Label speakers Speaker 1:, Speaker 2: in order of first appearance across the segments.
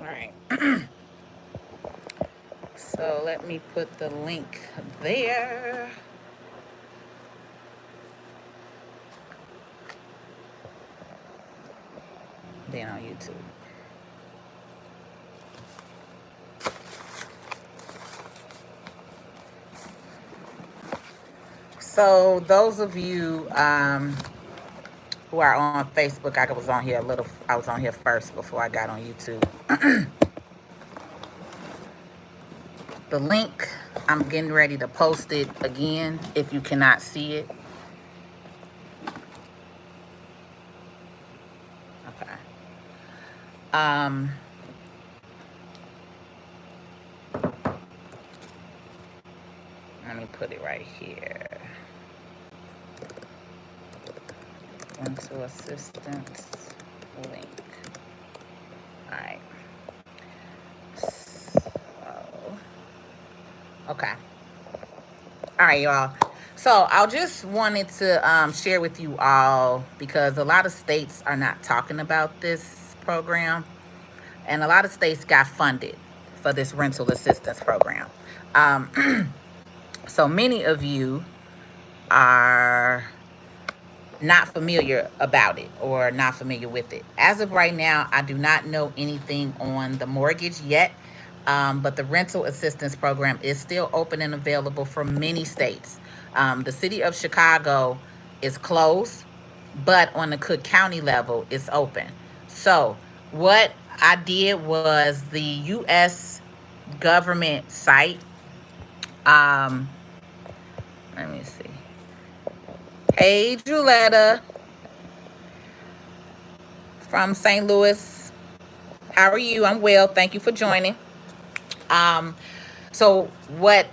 Speaker 1: All right. So let me put the link there. Then on YouTube. So those of you who are on Facebook, I was on here first before I got on YouTube. The link, I'm getting ready to post it again if you cannot see it. Okay. Um, Let me put it right here. Into assistance link. All right. So, okay. All right, y'all. So I just wanted to share with you all because a lot of states are not talking about this program, and a lot of states got funded for this rental assistance program. So many of you are not familiar about it or not familiar with it. As of right now, I do not know anything on the mortgage yet, but the rental assistance program is still open and available for many states. The city of Chicago is closed, but on the Cook County level, it's open. So, what I did was the U.S. government site. Um, Let me see. Hey, Juletta from St. Louis. How are you? I'm well. Thank you for joining. Um, so what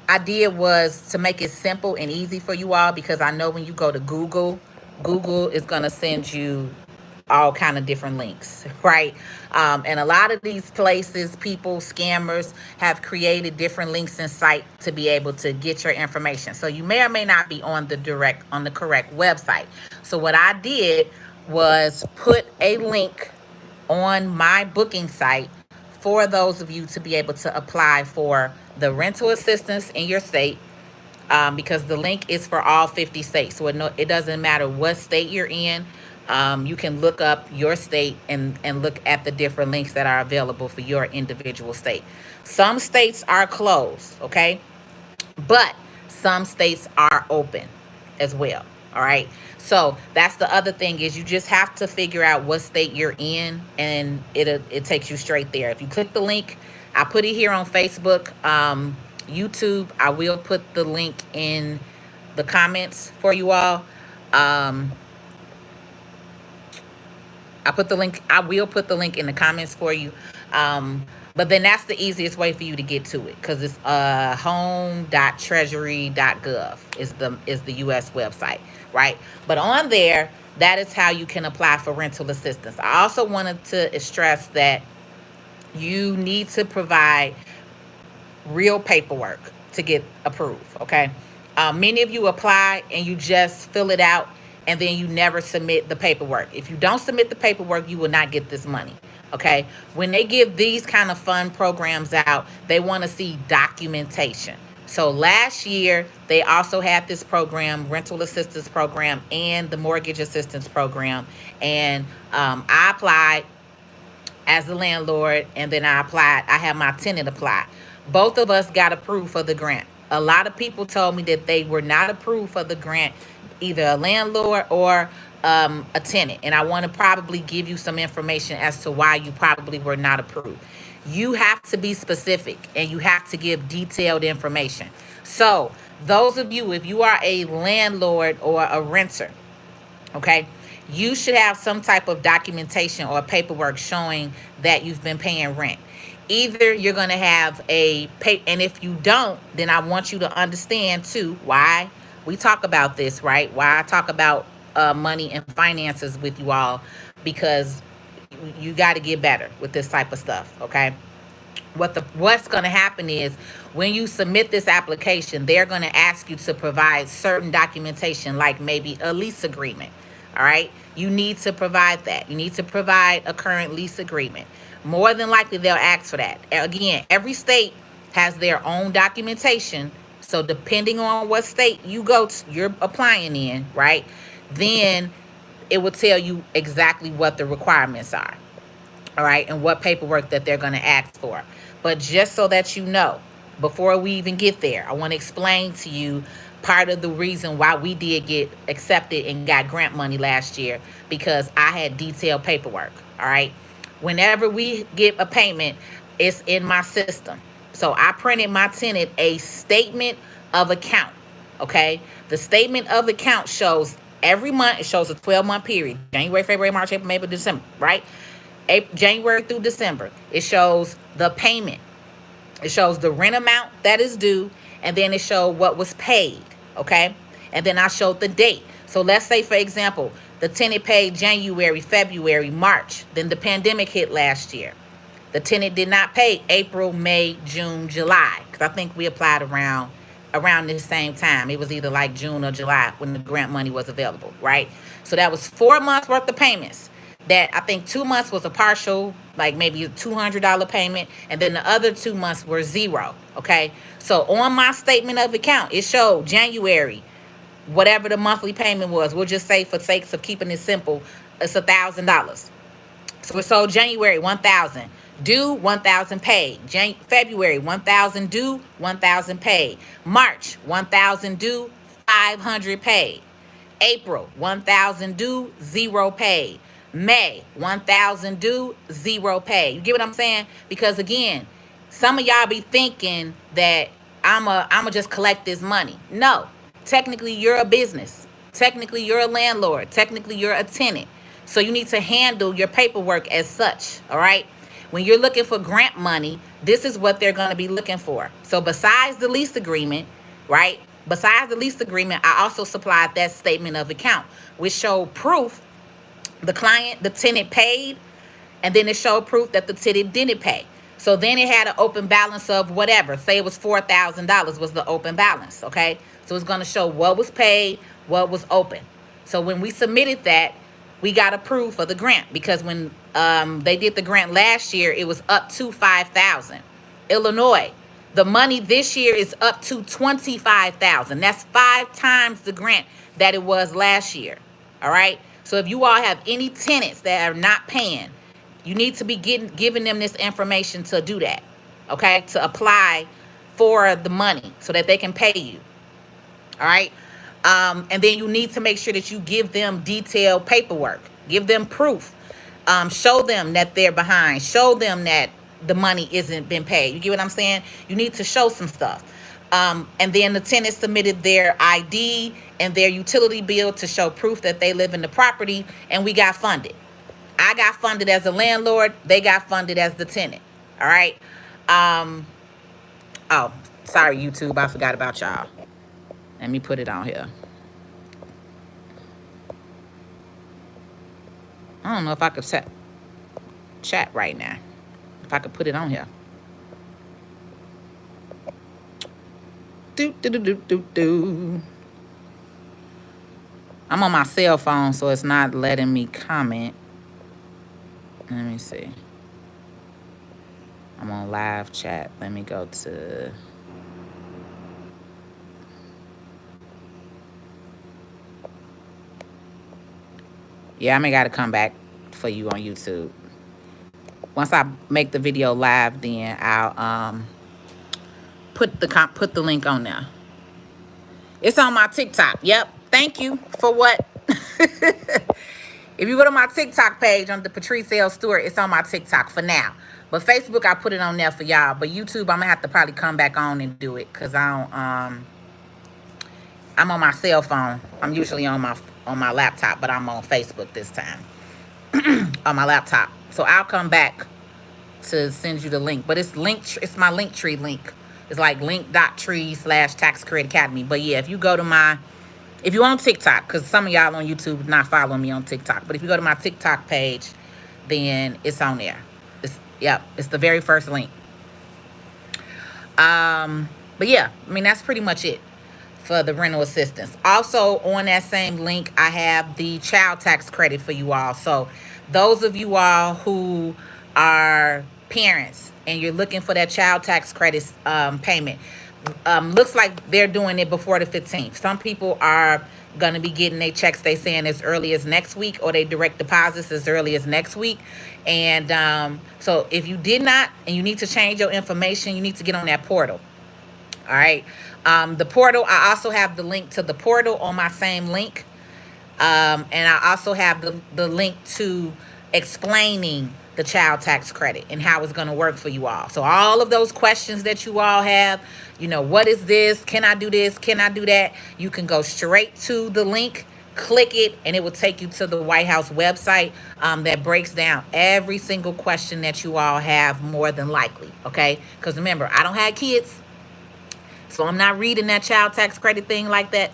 Speaker 1: I did was to make it simple and easy for you all, because I know when you go to Google is going to send you all kind of different links, right? And a lot of these places, people, scammers, have created different links in site to be able to get your information. So you may or may not be on the correct website. So what I did was put a link on my booking site for those of you to be able to apply for the rental assistance in your state, because the link is for all 50 states. So it doesn't matter what state you're in. You can look up your state and look at the different links that are available for your individual state. Some states are closed, okay? But some states are open as well. All right. So that's the other thing, is you just have to figure out what state you're in, and it takes you straight there. If you click the link, I put it here on Facebook, YouTube. I will put the link in the comments for you all. Um, I will put the link in the comments for you. But then that's the easiest way for you to get to it, because it's home.treasury.gov is the US website, right? But on there, that is how you can apply for rental assistance. I also wanted to stress that you need to provide real paperwork to get approved. Okay. Many of you apply and you just fill it out and then you never submit the paperwork. If you don't submit the paperwork, you will not get this money. Okay. When they give these kind of fund programs out, they want to see documentation. So last year, they also had this program, rental assistance program, and the mortgage assistance program. And I applied as the landlord, and then I had my tenant apply. Both of us got approved for the grant. A lot of people told me that they were not approved for the grant, either a landlord or a tenant. And I want to probably give you some information as to why you probably were not approved. You have to be specific and you have to give detailed information. So, those of you, if you are a landlord or a renter, okay, you should have some type of documentation or paperwork showing that you've been paying rent. Either you're going to have a pay, and if you don't, then I want you to understand too why we talk about this, right? Why I talk about money and finances with you all, because you got to get better with this type of stuff, okay? What's going to happen is, when you submit this application, they're going to ask you to provide certain documentation, like maybe a lease agreement, All right. You need to provide that. You need to provide a current lease agreement. More than likely, they'll ask for that. Again, every state has their own documentation. So depending on what state you're applying in, right? Then it will tell you exactly what the requirements are, all right, and what paperwork that they're going to ask for. But just so that you know, before we even get there, I want to explain to you part of the reason why we did get accepted and got grant money last year, because I had detailed paperwork, all right? Whenever we get a payment, it's in my system. So I printed my tenant a statement of account, okay? The statement of account shows every month, it shows a 12-month period, January, February, March, April, May, December, right? January through December. It shows the payment. It shows the rent amount that is due, and then it shows what was paid, okay? And then I showed the date. So let's say, for example, the tenant paid January, February, March. Then the pandemic hit last year. The tenant did not pay April, May, June, July, because I think we applied around the same time. It was either like June or July when the grant money was available, right? So that was 4 months worth of payments. That I think 2 months was a partial, like maybe a $200 payment, and then the other 2 months were zero. Okay, so on my statement of account, it showed January, whatever the monthly payment was. We'll just say, for sakes of keeping it simple, it's $1,000. So it showed January 1,000 due, 1,000 paid. February 1,000 due, 1,000 paid. March 1,000 due, 500 paid. April 1,000 due, 0 paid. May 1,000 due, 0 pay. You get what I'm saying? Because again, some of y'all be thinking that I'ma just collect this money. No, technically you're a business. Technically you're a landlord. Technically you're a tenant. So you need to handle your paperwork as such. All right. When you're looking for grant money, this is what they're going to be looking for. So besides the lease agreement, right? Besides the lease agreement, I also supplied that statement of account, which showed proof the tenant paid, and then it showed proof that the tenant didn't pay. So then it had an open balance of whatever. Say it was $4,000 was the open balance, okay? So it's going to show what was paid, what was open. So when we submitted that, we got approved for the grant, because when they did the grant last year, it was up to $5,000. Illinois, the money this year is up to $25,000. That's 5 times the grant that it was last year, all right? So if you all have any tenants that are not paying, you need to be giving them this information to do that, okay? To apply for the money so that they can pay you, all right? And then you need to make sure that you give them detailed paperwork. Give them proof. Show them that they're behind. Show them that the money isn't been paid. You get what I'm saying? You need to show some stuff. And then the tenant submitted their ID and their utility bill to show proof that they live in the property, and we got funded. I got funded as a landlord. They got funded as the tenant. All right. Oh, sorry, YouTube. I forgot about y'all. Let me put it on here. I don't know if I could chat right now. If I could put it on here. I'm on my cell phone, so it's not letting me comment. Let me see. I'm on live chat. Let me go to... Yeah, I may gotta come back for you on YouTube. Once I make the video live, then I'll put the link on there. It's on my TikTok. Yep. Thank you for what? If you go to my TikTok page on the Patrice L. Stewart, it's on my TikTok for now. But Facebook, I put it on there for y'all. But YouTube, I'm gonna have to probably come back on and do it, because I don't. I'm on my cell phone. I'm usually on my laptop, but I'm on Facebook this time on my laptop. So I'll come back to send you the link. But it's my Linktree link. It's like link.tree/Tax Credit Academy. But yeah, if you go to if you're on TikTok, because some of y'all on YouTube not following me on TikTok, but if you go to my TikTok page, then it's on there. It's the very first link. But yeah, I mean, that's pretty much it for the rental assistance. Also, on that same link, I have the child tax credit for you all. So, those of you all who are parents and you're looking for that child tax credit payment, looks like they're doing it before the 15th. Some people are going to be getting their checks, they saying, as early as next week, or they direct deposits as early as next week. And so if you did not, and you need to change your information, you need to get on that portal. All right. The portal, I also have the link to the portal on my same link. And I also have the link to explaining the child tax credit and how it's going to work for you all. So all of those questions that you all have, what is this? Can I do this? Can I do that? You can go straight to the link, click it, and it will take you to the White House website that breaks down every single question that you all have, more than likely. Okay? Because remember, I don't have kids, so I'm not reading that child tax credit thing like that.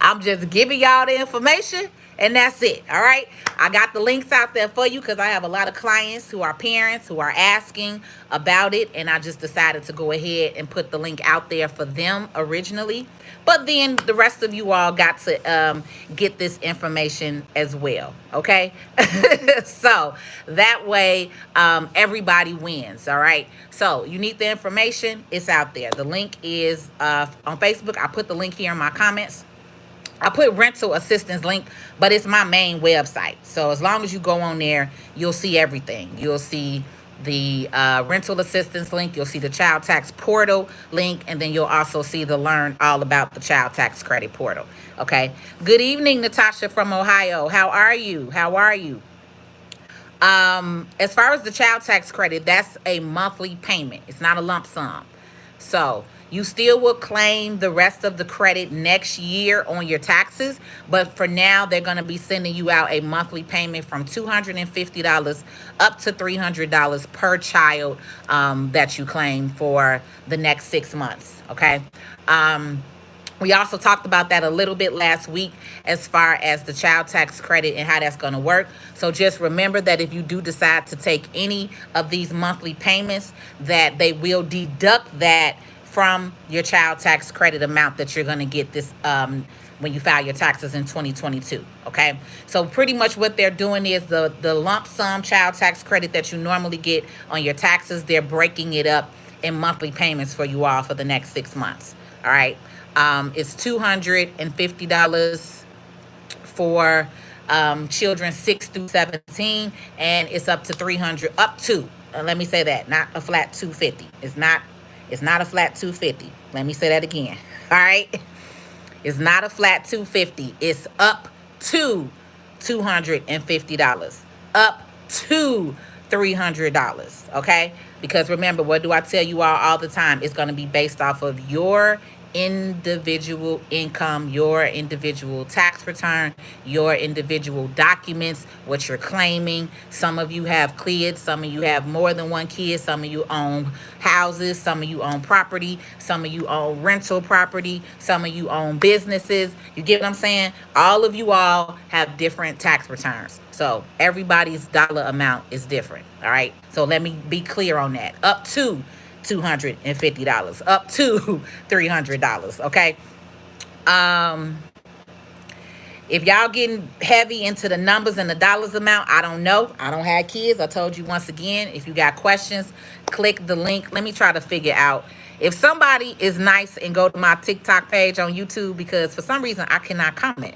Speaker 1: I'm just giving y'all the information, and that's it. All right. I got the links out there for you because I have a lot of clients who are parents who are asking about it, and I just decided to go ahead and put the link out there for them originally. But then the rest of you all got to get this information as well. Okay. So that way everybody wins. All right. So you need the information. It's out there. The link is on Facebook. I put the link here in my comments. I put rental assistance link, but it's my main website. So as long as you go on there, you'll see everything. You'll see the rental assistance link. You'll see the child tax portal link. And then you'll also see the learn all about the child tax credit portal. Okay. Good evening, Natasha from Ohio. How are you? How are you? As far as the child tax credit, that's a monthly payment. It's not a lump sum. So you still will claim the rest of the credit next year on your taxes. But for now, they're going to be sending you out a monthly payment from $250 up to $300 per child that you claim for the next 6 months. Okay. We also talked about that a little bit last week as far as the child tax credit and how that's going to work. So just remember that if you do decide to take any of these monthly payments, that they will deduct that from your child tax credit amount that you're going to get this when you file your taxes in 2022. Okay. So pretty much what they're doing is the lump sum child tax credit that you normally get on your taxes, they're breaking it up in monthly payments for you all for the next 6 months. All right. It's $250 for children 6 through 17, and it's up to $300. Up to, let me say that, not a flat 250. It's not a flat 250. Let me say that again. All right. It's not a flat 250. It's up to $250. Up to $300. Okay. Because remember, what do I tell you all the time? It's going to be based off of your individual income, your individual tax return, your individual documents, what you're claiming. Some of you have kids, some of you have more than one kid, some of you own houses, some of you own property, some of you own rental property, some of you own businesses. You get what I'm saying? All of you all have different tax returns. So everybody's dollar amount is different. All right. So let me be clear on that. Up to $250, up to $300. Okay. If y'all getting heavy into the numbers and the dollars amount, I don't know. I don't have kids. I told you once again, if you got questions, click the link. Let me try to figure out if somebody is nice and go to my TikTok page on YouTube, because for some reason I cannot comment.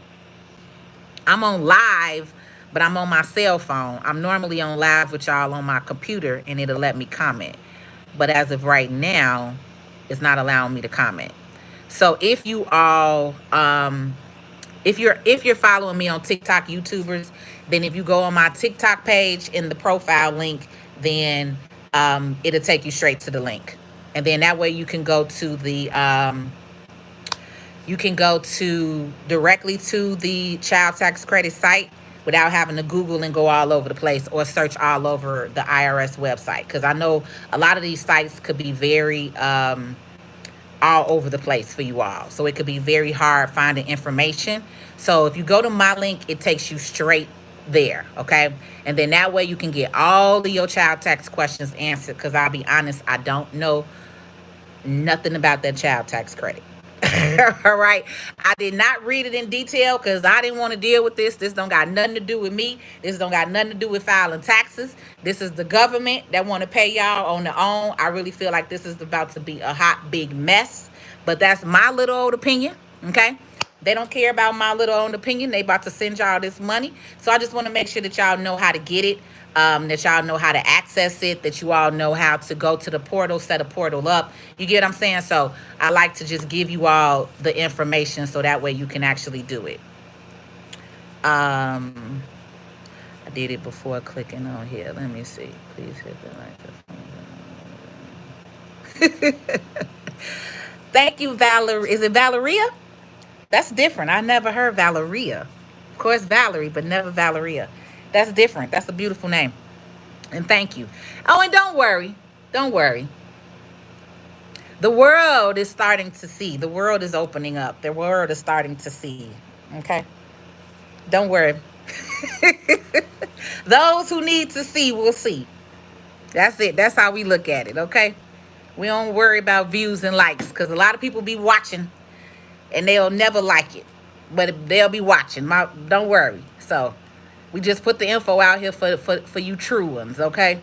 Speaker 1: I'm on live, but I'm on my cell phone. I'm normally on live with y'all on my computer, and it'll let me comment. But as of right now, it's not allowing me to comment. So if you all, if you're following me on TikTok, YouTubers, then if you go on my TikTok page in the profile link, then it'll take you straight to the link. And then that way you can go to the, directly to the child tax credit site without having to Google and go all over the place or search all over the IRS website. Because I know a lot of these sites could be very all over the place for you all. So it could be very hard finding information. So if you go to my link, it takes you straight there. Okay. And then that way you can get all of your child tax questions answered. Because I'll be honest, I don't know nothing about that child tax credit. All right. I did not read it in detail because I didn't want to deal with this. This don't got nothing to do with me. This don't got nothing to do with filing taxes. This is the government that want to pay y'all on their own. I really feel like this is about to be a hot, big mess. But that's my little old opinion. Okay. They don't care about my little own opinion. They about to send y'all this money. So I just want to make sure that y'all know how to get it, that y'all know how to access it, that you all know how to go to the portal, set a portal up. You get what I'm saying? So I like to just give you all the information so that way you can actually do it. I did it before clicking on here. Let me see. Please hit the like. Thank you, Valerie. Is it Valeria? That's different. I never heard Valeria. Of course, Valerie, but never Valeria. That's different. That's a beautiful name. And thank you. Oh, and don't worry. Don't worry. The world is starting to see. The world is opening up. The world is starting to see. Okay? Don't worry. Those who need to see will see. That's it. That's how we look at it. Okay? We don't worry about views and likes because a lot of people be watching and they'll never like it, but they'll be watching. Don't worry. So we just put the info out here for you true ones, okay?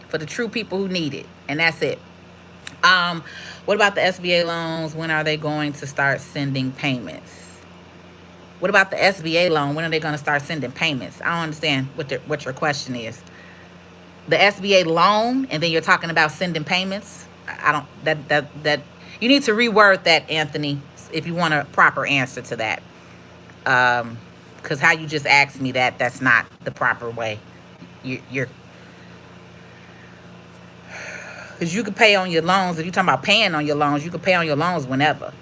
Speaker 1: For the true people who need it, and that's it. What about the SBA loans? When are they going to start sending payments? What about the SBA loan? When are they going to start sending payments? I don't understand what your question is. The SBA loan, and then you're talking about sending payments. I don't that you need to reword that, Anthony, if you want a proper answer to that. Because how you just asked me that's not the proper way. You're because you could pay on your loans. If you're talking about paying on your loans, you could pay on your loans whenever.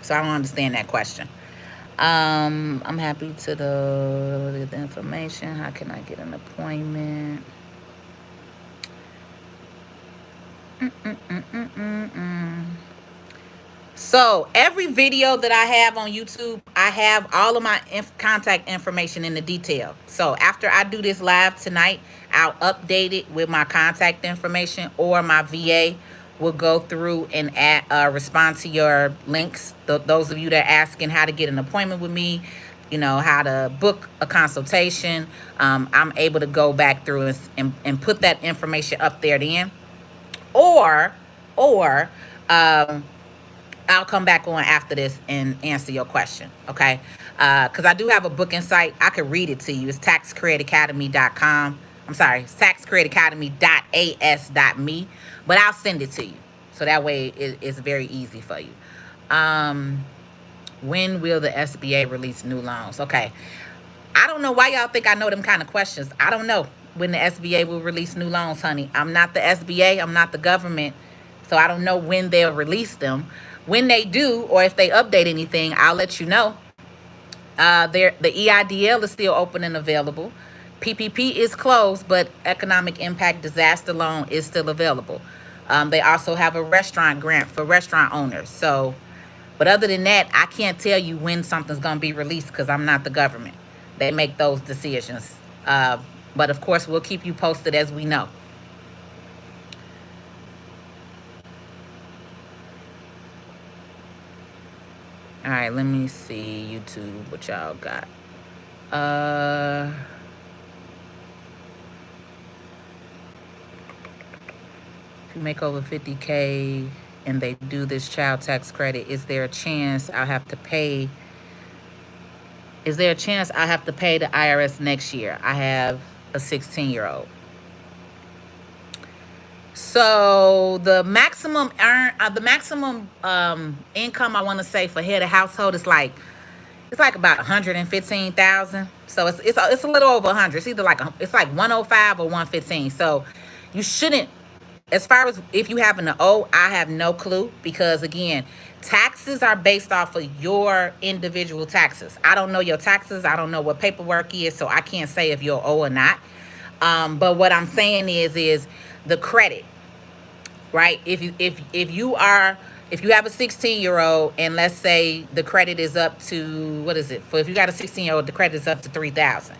Speaker 1: So I don't understand that question. I'm happy to the information. How can I get an appointment? So every video that I have on YouTube, I have all of my contact information in the detail. So after I do this live tonight, I'll update it with my contact information, or my VA will go through and respond to your links. Those of you that are asking how to get an appointment with me, you know, how to book a consultation, I'm able to go back through and put that information up there then. Or I'll come back on after this and answer your question, okay? Because I do have a booking site. I could read it to you. It's taxcreditacademy.com. I'm sorry, it's taxcreditacademy.as.me. But I'll send it to you. So that way it's very easy for you. When will the SBA release new loans? Okay. I don't know why y'all think I know them kind of questions. I don't know when the SBA will release new loans, honey. I'm not the SBA. I'm not the government. So I don't know when they'll release them. When they do, or if they update anything, I'll let you know. The EIDL is still open and available. PPP is closed, but Economic Impact Disaster Loan is still available. They also have a restaurant grant for restaurant owners. So, but other than that, I can't tell you when something's going to be released because I'm not the government. They make those decisions. But of course, we'll keep you posted as we know. All right, let me see YouTube, what y'all got. If you make over 50K and they do this child tax credit, is there a chance I'll have to pay? Is there a chance I have to pay the IRS next year? I have a 16-year-old. So the maximum income, I want to say, for head of household is like, it's like about 115,000. So it's a little over 100. It's either it's like 105 or 115. So you shouldn't, as far as if you happen to owe, I have no clue, because again, taxes are based off of your individual taxes. I don't know your taxes. I don't know what paperwork is, so I can't say if you'll owe or not. But what I'm saying is the credit, right? If you have a 16-year-old and let's say the credit is up to, what is it? For if you got a 16-year-old, the credit is up to 3,000.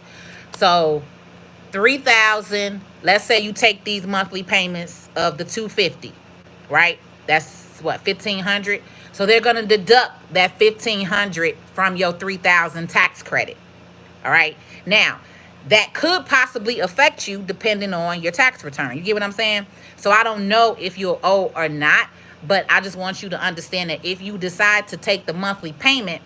Speaker 1: So 3,000, let's say you take these monthly payments of the 250. right? That's what, 1,500. So they're gonna deduct that 1,500 from your 3,000 tax credit. All right. Now, that could possibly affect you depending on your tax return. You get what I'm saying? So I don't know if you'll owe or not, but I just want you to understand that if you decide to take the monthly payment,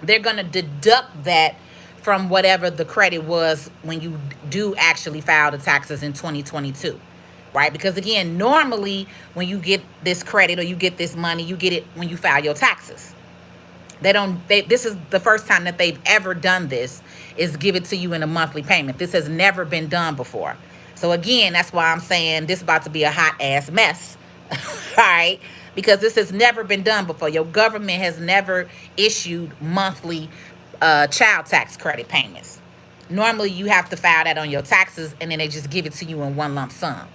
Speaker 1: they're going to deduct that from whatever the credit was when you do actually file the taxes in 2022, right? Because again, normally when you get this credit or you get this money, you get it when you file your taxes. This is the first time that they've ever done this, is give it to you in a monthly payment. This has never been done before. So again, that's why I'm saying this is about to be a hot ass mess. All right, because this has never been done before. Your government has never issued monthly child tax credit payments. Normally you have to file that on your taxes and then they just give it to you in one lump sum.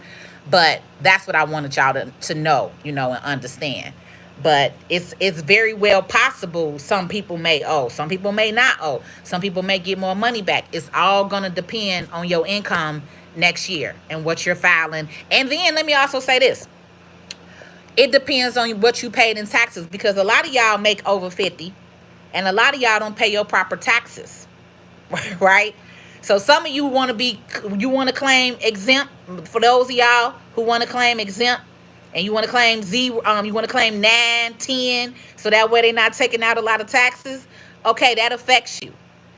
Speaker 1: But that's what I wanted y'all to know, and understand. But it's very well possible some people may owe, some people may not owe, some people may get more money back. It's all going to depend on your income next year and what you're filing. And then let me also say this: it depends on what you paid in taxes, because a lot of y'all make over 50 and a lot of y'all don't pay your proper taxes. Right? So some of you want to claim exempt. For those of y'all who want to claim exempt, and you want to claim you want to claim 9, 10, so that way they're not taking out a lot of taxes. Okay, that affects you,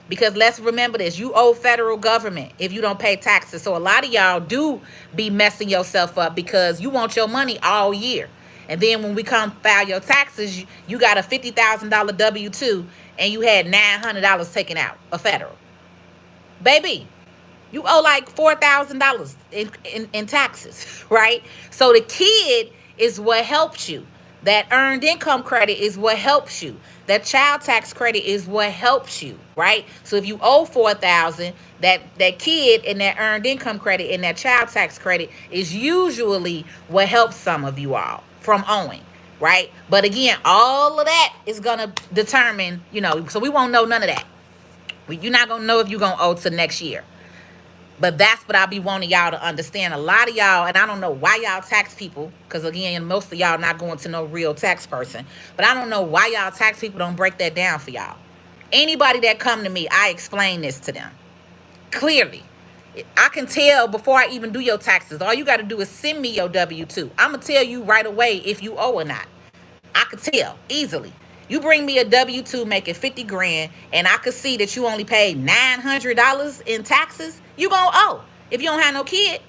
Speaker 1: because let's remember this: you owe federal government if you don't pay taxes. So a lot of y'all do be messing yourself up because you want your money all year, and then when we come file your taxes, you got a $50,000 W-2 and you had $900 taken out of federal. Baby, you owe like $4,000 in taxes, right? So the kid is what helps you. That earned income credit is what helps you. That child tax credit is what helps you, right? So if you owe $4,000, that kid and that earned income credit and that child tax credit is usually what helps some of you all from owing, right? But again, all of that is gonna determine, so we won't know none of that. You're not gonna know if you're gonna owe to next year. But that's what I be wanting y'all to understand. A lot of y'all, and I don't know why y'all tax people, because again, most of y'all not going to no real tax person, but I don't know why y'all tax people don't break that down for y'all. Anybody that come to me, I explain this to them clearly. I can tell before I even do your taxes. All you got to do is send me your W-2. I'm going to tell you right away if you owe or not. I could tell easily. You bring me a W-2 making 50 grand, and I could see that you only paid $900 in taxes, you gonna owe. If you don't have no kid.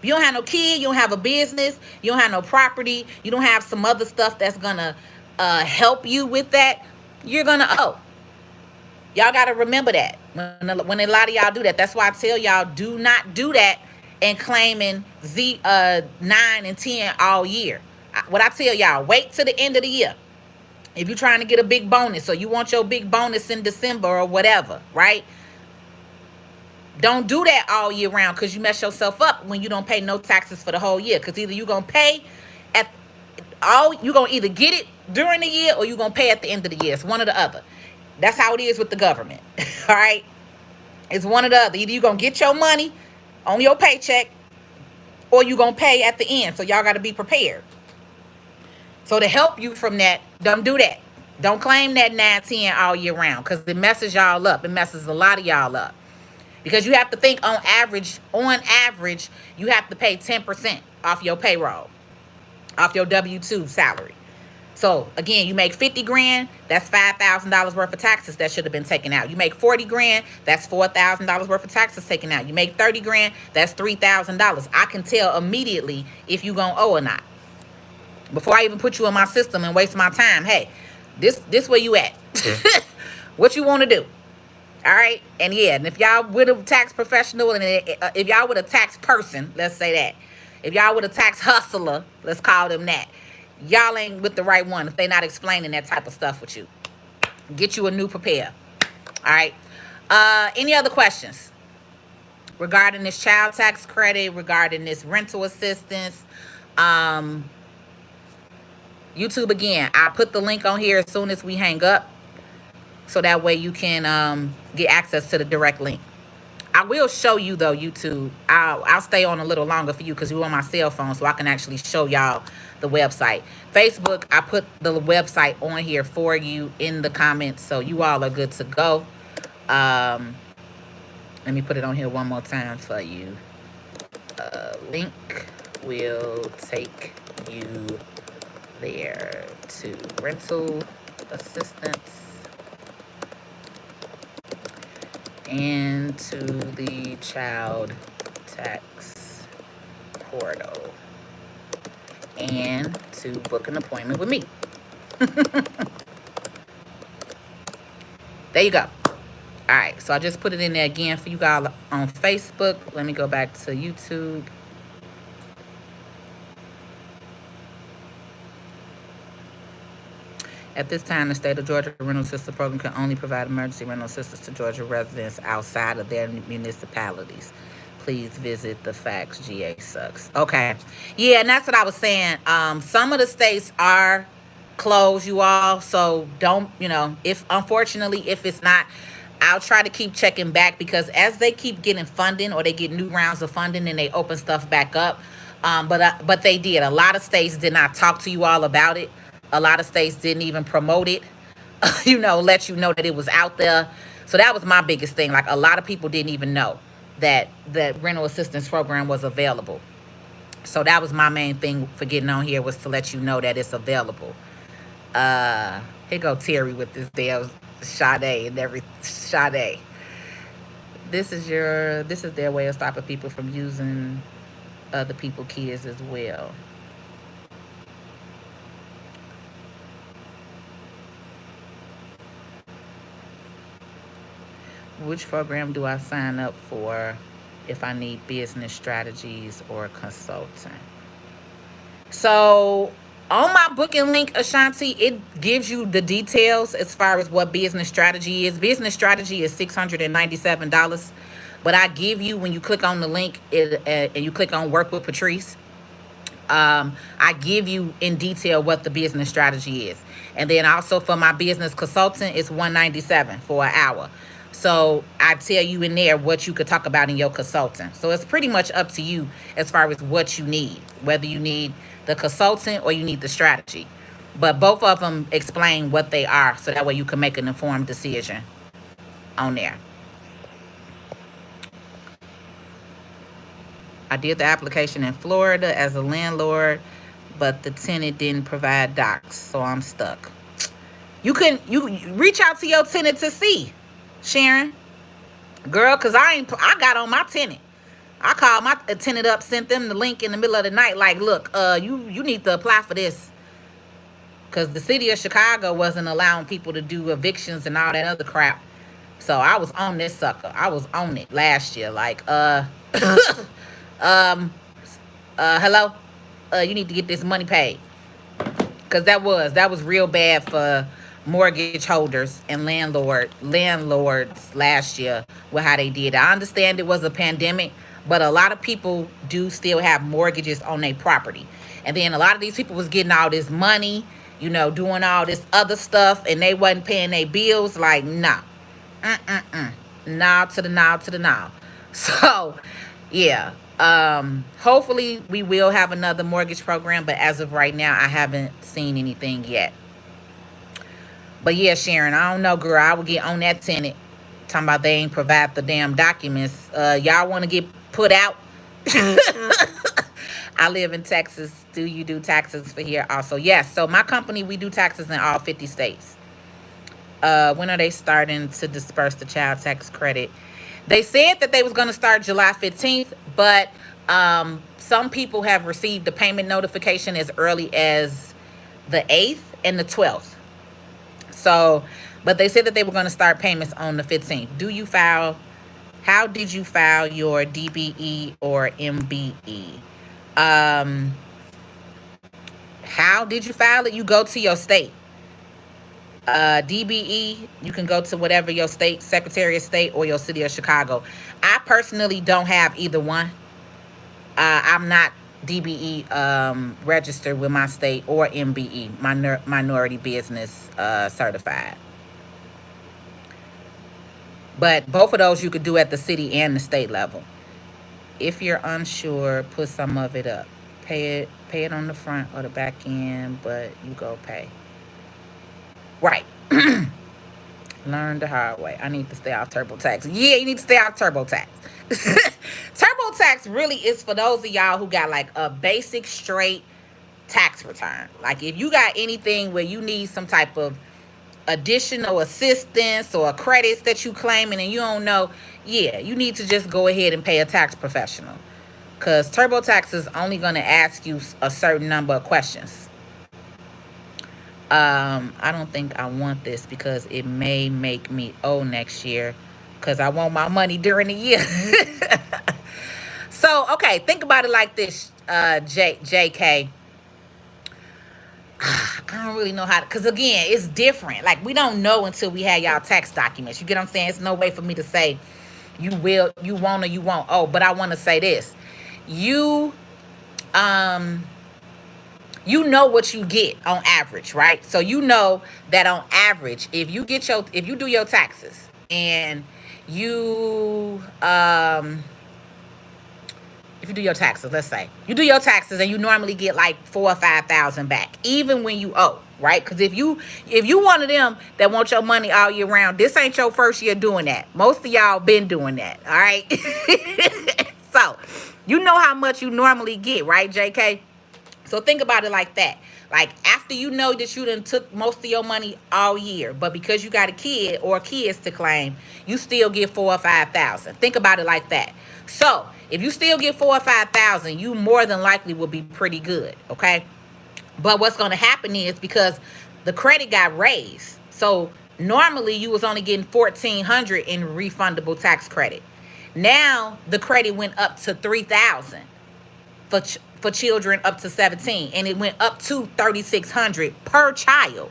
Speaker 1: You don't have no kid, you don't have a business, you don't have no property, you don't have some other stuff that's gonna help you with that, you're gonna owe. Y'all gotta remember that. When a lot of y'all do that, that's why I tell y'all, do not do that and claiming 9 and 10 all year. What I tell y'all, wait till the end of the year. If you're trying to get a big bonus, or you want your big bonus in December or whatever, right? Don't do that all year round, because you mess yourself up when you don't pay no taxes for the whole year. Because either you're gonna pay you're gonna either get it during the year or you're gonna pay at the end of the year. It's one or the other. That's how it is with the government. All right, it's one or the other. Either you're gonna get your money on your paycheck or you're gonna pay at the end. So y'all got to be prepared. So to help you from that, don't do that. Don't claim that 9, 10 all year round, because it messes y'all up. It messes a lot of y'all up. Because you have to think on average, you have to pay 10% off your payroll, off your W-2 salary. So again, you make 50 grand, that's $5,000 worth of taxes that should have been taken out. You make 40 grand, that's $4,000 worth of taxes taken out. You make 30 grand, that's $3,000. I can tell immediately if you gonna owe or not. Before I even put you in my system and waste my time, hey, this where you at? What you want to do? All right. And yeah, and if y'all with a tax professional, and if y'all with a tax person, let's say that, if y'all with a tax hustler, let's call them that, y'all ain't with the right one if they not explaining that type of stuff with you. Get you a new prepare. All right. Any other questions regarding this child tax credit, regarding this rental assistance? YouTube, again, I put the link on here as soon as we hang up, so that way you can get access to the direct link. will show you though, YouTube. I'll stay on a little longer for you because you're on my cell phone, so I can actually show y'all the website. Facebook, I put the website on here for you in the comments, so you all are good to go. Let me put it on here one more time for you. Link will take you there to rental assistance and to the child tax portal and to book an appointment with me. There you go. All right, so I just put it in there again for you guys on Facebook. Let me go back to YouTube. At this time, the state of Georgia rental assistance program can only provide emergency rental assistance to Georgia residents outside of their municipalities. Please visit the facts. GA sucks. Okay. Yeah, and that's what I was saying. Some of the states are closed, you all. So don't, if unfortunately, if it's not, I'll try to keep checking back because as they keep getting funding or they get new rounds of funding and they open stuff back up. But they did. A lot of states did not talk to you all about it. A lot of states didn't even promote it, let you know that it was out there. So that was my biggest thing. Like a lot of people didn't even know that the rental assistance program was available. So that was my main thing for getting on here was to let you know that it's available. Here go Terry with this damn Sade and every Sade. This is their way of stopping people from using other people's kids as well. Which program do I sign up for if I need business strategies or consulting? So on my booking link, Ashanti, it gives you the details as far as what business strategy is. Business strategy is $697. But I give you, when you click on the link and you click on work with Patrice, I give you in detail what the business strategy is. And then also for my business consultant, it's $197 for an hour. So I tell you in there what you could talk about in your consulting. So it's pretty much up to you as far as what you need, whether you need the consultant or you need the strategy. But both of them explain what they are, so that way you can make an informed decision on there. I did the application in Florida as a landlord, but the tenant didn't provide docs, so I'm stuck. You reach out to your tenant to see, Sharon, girl, cause I got on my tenant. I called my tenant up, sent them the link in the middle of the night, like, look, you need to apply for this, cause the city of Chicago wasn't allowing people to do evictions and all that other crap. So I was on this sucker. I was on it last year, like, hello, you need to get this money paid, because that was real bad for mortgage holders and landlords last year with how they did. I understand it was a pandemic, but a lot of people do still have mortgages on their property, and then a lot of these people was getting all this money, doing all this other stuff, and they wasn't paying their bills. Like, nah, nah to the nah to the nah. So yeah, hopefully we will have another mortgage program, but as of right now I haven't seen anything yet. But yeah, Sharon, I don't know, girl. I would get on that tenant talking about they ain't provide the damn documents. Y'all want to get put out? I live in Texas. Do you do taxes for here also? Yes. So my company, we do taxes in all 50 states. When are they starting to disperse the child tax credit? They said that they was going to start July 15th, but some people have received the payment notification as early as the 8th and the 12th. So, but they said that they were going to start payments on the 15th. How did you file your DBE or MBE? How did you file it? You go to your state. DBE, you can go to whatever your state, Secretary of State, or your city of Chicago. I personally don't have either one. I'm not DBE registered with my state, or MBE, minority business certified. But both of those you could do at the city and the state level. If you're unsure, put some of it up. Pay it on the front or the back end, but you go pay. Right. Learn the hard way. I need to stay off TurboTax. Yeah, you need to stay off TurboTax. TurboTax really is for those of y'all who got like a basic straight tax return. Like if you got anything where you need some type of additional assistance or credits that you claiming and you don't know, yeah, you need to just go ahead and pay a tax professional. Because TurboTax is only going to ask you a certain number of questions. I don't think I want this because it may make me owe next year because I want my money during the year. So, okay, think about it like this, JK. I don't really know how to, because again, it's different. Like, we don't know until we have y'all tax documents. You get what I'm saying? It's no way for me to say you will, you won't, or you won't. Oh, but I want to say this. You, um, you know what you get on average, right? So you know that on average, if you do your taxes and you if you do your taxes, let's say you do your taxes and you normally get like 4 or 5 thousand back, even when you owe, right? Because if you one of them that want your money all year round, this ain't your first year doing that. Most of y'all been doing that, all right? So you know how much you normally get, right, JK? So think about it like that. Like after you know that you done took most of your money all year, but because you got a kid or kids to claim, you still get 4 or 5 thousand. Think about it like that. So if you still get 4 or 5 thousand, you more than likely will be pretty good. Okay. But what's gonna happen is because the credit got raised. So normally you was only getting 1,400 in refundable tax credit. Now the credit went up to 3,000 for children up to 17, and it went up to 3,600 per child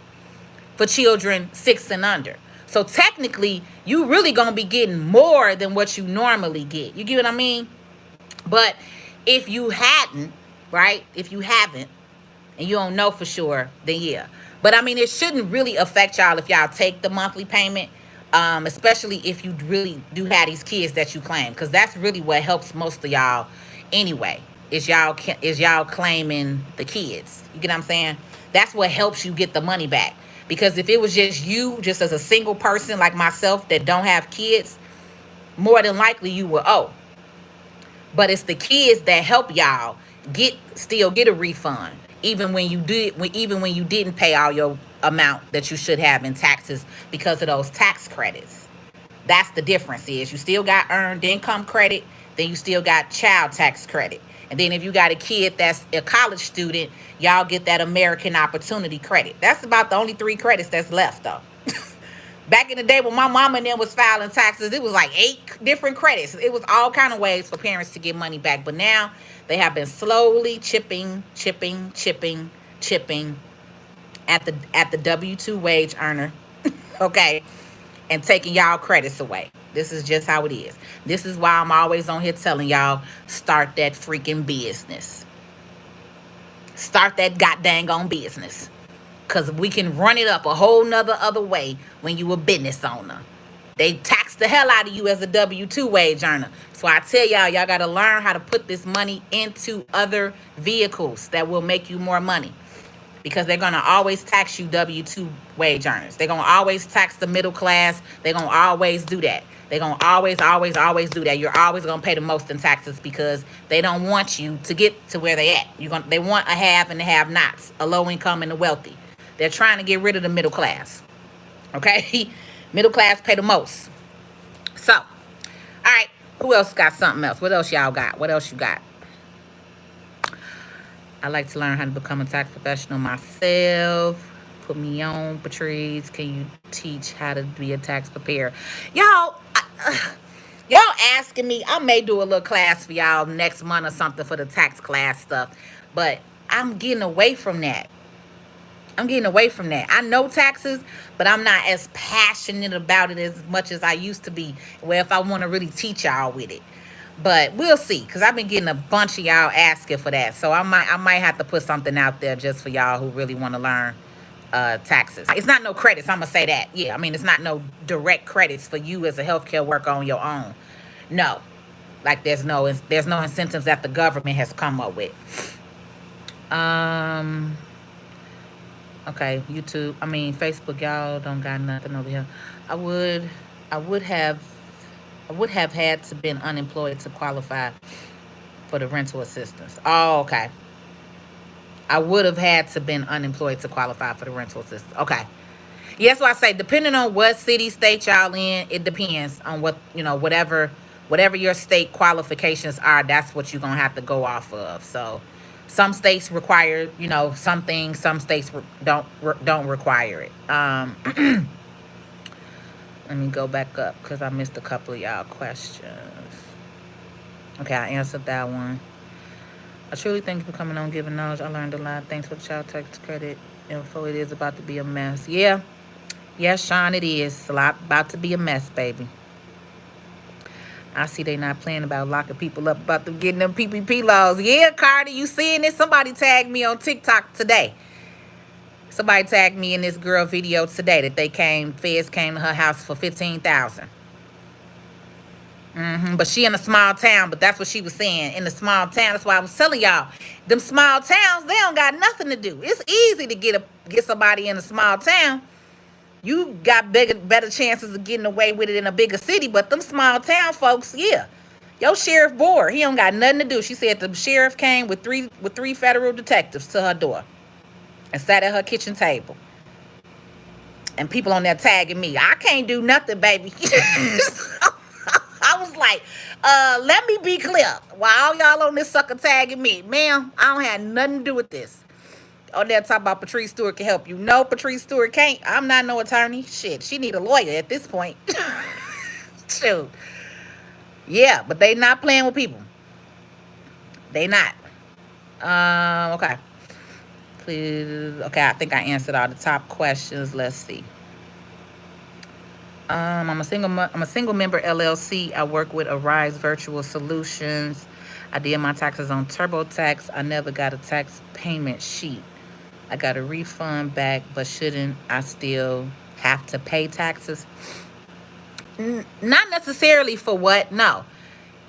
Speaker 1: for children 6 and under. So technically you really gonna be getting more than what you normally get. You get what I mean? But if you hadn't, right, if you haven't and you don't know for sure, then yeah. But I mean, it shouldn't really affect y'all if y'all take the monthly payment, especially if you really do have these kids that you claim, because that's really what helps most of y'all anyway. Is y'all claiming the kids? You get what I'm saying? That's what helps you get the money back. Because if it was just you, just as a single person like myself that don't have kids, more than likely you will owe. But it's the kids that help y'all still get a refund, even when you didn't pay all your amount that you should have in taxes because of those tax credits. That's the difference. Is you still got earned income credit, then you still got child tax credit. And then if you got a kid that's a college student, y'all get that American Opportunity Credit. That's about the only 3 credits that's left though. Back in the day when my mama and them was filing taxes, it was like 8 different credits. It was all kind of ways for parents to get money back. But now they have been slowly chipping at the W-2 wage earner, okay, and taking y'all credits away. This is just how it is. This is why I'm always on here telling y'all, start that freaking business. Start that goddamn on business. Because we can run it up a whole nother other way when you a business owner. They tax the hell out of you as a W-2 wage earner. So I tell y'all got to learn how to put this money into other vehicles that will make you more money. Because they're going to always tax you W-2 wage earners. They're going to always tax the middle class. They're going to always do that. They're going to always do that. You're always going to pay the most in taxes because they don't want you to get to where they at. They want a have and a have-nots, a low income and a wealthy. They're trying to get rid of the middle class. Okay? Middle class pay the most. So, all right. Who else got something else? What else y'all got? What else you got? I like to learn how to become a tax professional myself. Put me on, Patrice. Can you teach how to be a tax preparer? Y'all, y'all asking me. I may do a little class for y'all next month or something for the tax class stuff. But I'm getting away from that. I know taxes, but I'm not as passionate about it as much as I used to be. Where if I want to really teach y'all with it. But we'll see, because I've been getting a bunch of y'all asking for that. So I might have to put something out there just for y'all who really want to learn taxes. It's not no credits. I'm gonna say that. Yeah, I mean it's not no direct credits for you as a healthcare worker on your own. No, like there's no incentives that the government has come up with. Um. Okay, YouTube. I mean Facebook. Y'all don't got nothing over here. I would. I would have. I would have had to been unemployed to qualify for the rental assistance. Oh, okay. I would have had to been unemployed to qualify for the rental assistance. Okay. Yes, so I say depending on what city, state y'all in, it depends on what whatever your state qualifications are. That's what you're gonna have to go off of. So, some states require some things. Some states don't require it. Let me go back up because I missed a couple of y'all questions. Okay, I answered that one. I truly thank you for coming on, giving knowledge. I learned a lot. Thanks for the child tax credit info. It is about to be a mess. Yeah. Yes, Sean, it is. It's a lot about to be a mess, baby. I see they not playing about locking people up, about them getting them PPP laws. Yeah, Carter, you seeing this? Somebody tagged me on TikTok today. Somebody tagged me in this girl video today that feds came to her house for $15,000. But she in a small town, but that's what she was saying. In a small town, that's why I was telling y'all, them small towns, they don't got nothing to do. It's easy to get somebody in a small town. You got better chances of getting away with it in a bigger city, but them small town folks, yeah. Your sheriff bored. He don't got nothing to do. She said the sheriff came with three federal detectives to her door and sat at her kitchen table. And people on there tagging me. I can't do nothing, baby. I was like, let me be clear. While all y'all on this sucker tagging me, ma'am, I don't have nothing to do with this. On there talking about Patrice Stewart can help you. No, Patrice Stewart can't. I'm not no attorney. Shit, she need a lawyer at this point. Shoot. Yeah, but they not playing with people. They not. Okay. Please. Okay, I think I answered all the top questions. Let's see. I'm a single member LLC. I work with Arise Virtual Solutions. I did my taxes on TurboTax. I never got a tax payment sheet. I got a refund back, but shouldn't I still have to pay taxes? Not necessarily for what? No.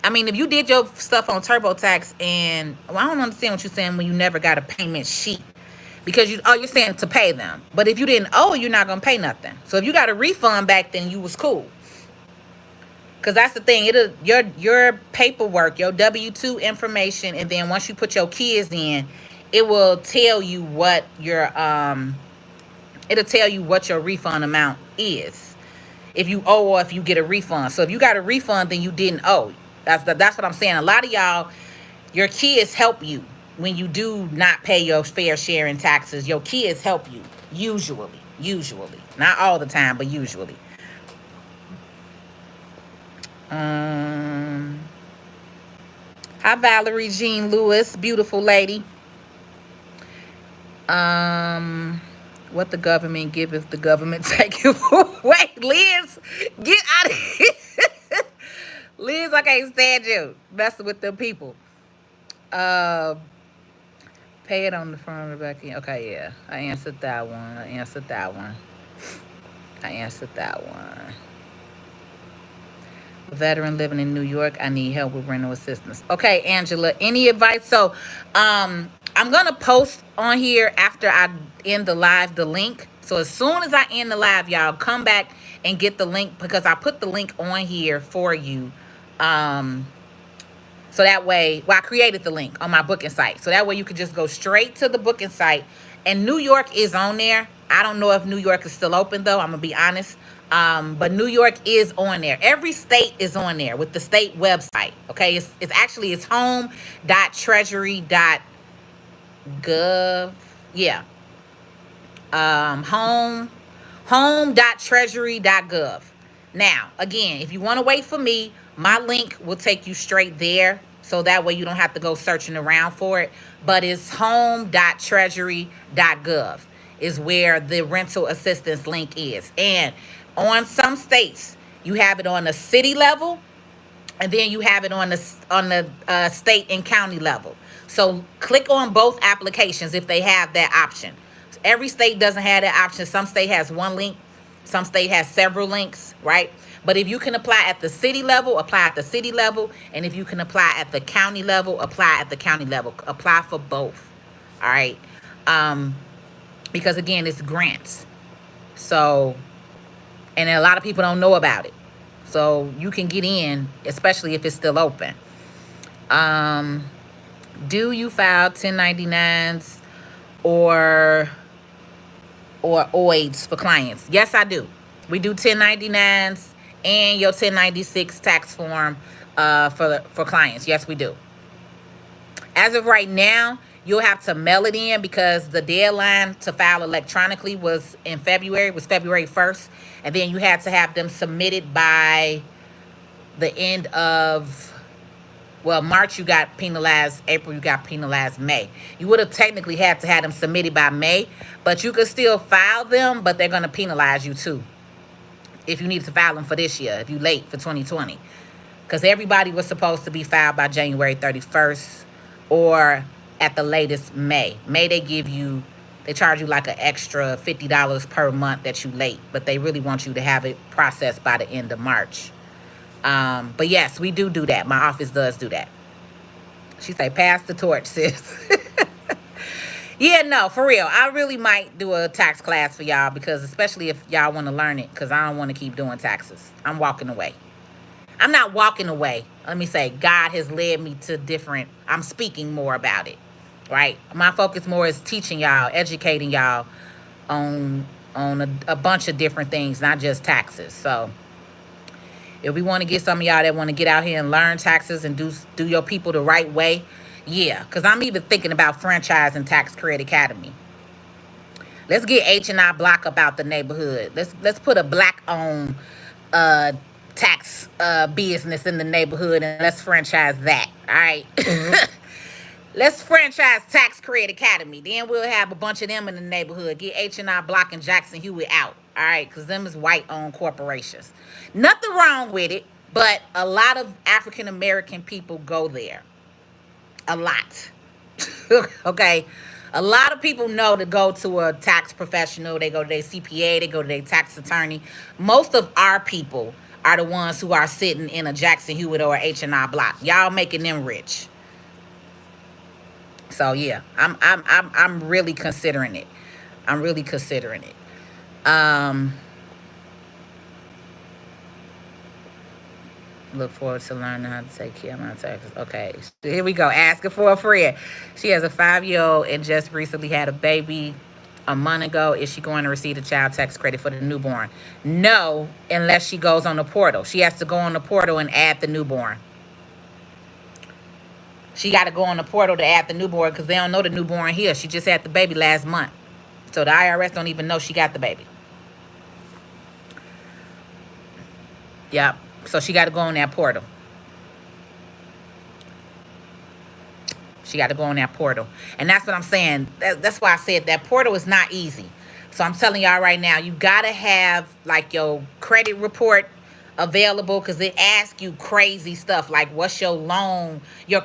Speaker 1: I mean, if you did your stuff on TurboTax and I don't understand what you're saying when you never got a payment sheet. Because you're saying to pay them. But if you didn't owe, you're not going to pay nothing. So if you got a refund back, then you was cool. Because that's the thing. Your paperwork, your W-2 information, and then once you put your kids in, it will tell you what your refund amount is. If you owe or if you get a refund. So if you got a refund, then you didn't owe. That's what I'm saying. A lot of y'all, your kids help you. When you do not pay your fair share in taxes, your kids help you. Usually. Not all the time, but usually. Hi, Valerie Jean Lewis. Beautiful lady. What the government give if the government take it away? Liz, get out of here. Liz, I can't stand you messing with them people. Pay it on the front or back end. Okay, yeah. I answered that one. Veteran living in New York. I need help with rental assistance. Okay, Angela. Any advice? So, I'm gonna post on here after I end the live the link. So as soon as I end the live, y'all come back and get the link because I put the link on here for you. So that way, I created the link on my booking site. So that way you could just go straight to the booking site. And New York is on there. I don't know if New York is still open, though. I'm going to be honest. But New York is on there. Every state is on there with the state website. Okay, it's home.treasury.gov. Yeah. Home.treasury.gov. Now, again, if you want to wait for me, my link will take you straight there. So that way you don't have to go searching around for it. But it's home.treasury.gov is where the rental assistance link is. And on some states, you have it on the city level. And then you have it on the state and county level. So click on both applications if they have that option. Every state doesn't have that option. Some state has one link, some state has several links, right? But if you can apply at the city level, apply at the city level. And if you can apply at the county level, apply at the county level. Apply for both. All right. Um, because again, it's grants. So, and a lot of people don't know about it. So you can get in, especially if it's still open. Um, do you file 1099s or OIDs for clients? Yes, I do. We do 1099s and your 1096 tax form for clients. Yes, we do. As of right now, you'll have to mail it in because the deadline to file electronically was in February, was February 1st. And then you had to have them submitted by the end of, well, March you got penalized, April you got penalized, May. You would have technically had to have them submitted by May, but you could still file them, but they're going to penalize you too if you need to file them for this year, if you late for 2020. Because everybody was supposed to be filed by January 31st or at the latest May. May they charge you like an extra $50 per month that you late, but they really want you to have it processed by the end of March. But yes, we do that. My office does do that. She say, pass the torch, sis. Yeah, no, for real. I really might do a tax class for y'all because especially if y'all want to learn it because I don't want to keep doing taxes. I'm walking away. I'm not walking away. Let me say, God has led me to different, I'm speaking more about it, right? My focus more is teaching y'all, educating y'all on a bunch of different things, not just taxes. So if we want to get some of y'all that want to get out here and learn taxes and do your people the right way, yeah, because I'm even thinking about franchising Tax Credit Academy. Let's get H&I Block up out the neighborhood. Let's put a black-owned tax business in the neighborhood and let's franchise that. All right. Let's franchise Tax Credit Academy. Then we'll have a bunch of them in the neighborhood. Get H&I Block and Jackson Hewitt out. All right, because them is white-owned corporations. Nothing wrong with it, but a lot of African-American people go there. A lot. Okay? A lot of people know to go to a tax professional. They go to their CPA. They go to their tax attorney. Most of our people are the ones who are sitting in a Jackson Hewitt or H&I Block. Y'all making them rich. So yeah, I'm really considering it. I'm really considering it. Look forward to learning how to take care of my taxes. Okay, so here we go. Asking for a friend. She has a 5-year-old and just recently had a baby a month ago. Is she going to receive the child tax credit for the newborn? No, unless she goes on the portal. She has to go on the portal and add the newborn. She got to go on the portal to add the newborn because they don't know the newborn here. She just had the baby last month. So the IRS don't even know she got the baby. Yep. So she got to go on that portal. She got to go on that portal. And that's what I'm saying. That's why I said that portal is not easy. So I'm telling y'all right now, you got to have like your credit report available because it asks you crazy stuff like what's your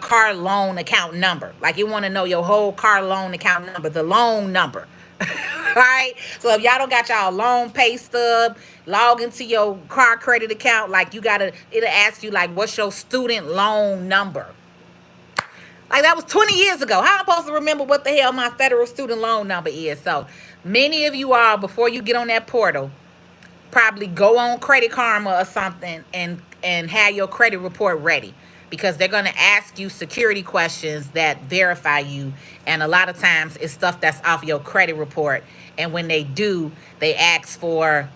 Speaker 1: car loan account number. Like you want to know your whole car loan account number, the loan number. Right? So if y'all don't got y'all loan pay stub, log into your car credit account, like it'll ask you like what's your student loan number. Like that was 20 years ago. How am I supposed to remember what the hell my federal student loan number is? So many of you all, before you get on that portal, probably go on Credit Karma or something and have your credit report ready because they're going to ask you security questions that verify you. And a lot of times it's stuff that's off your credit report. And when they do, they ask for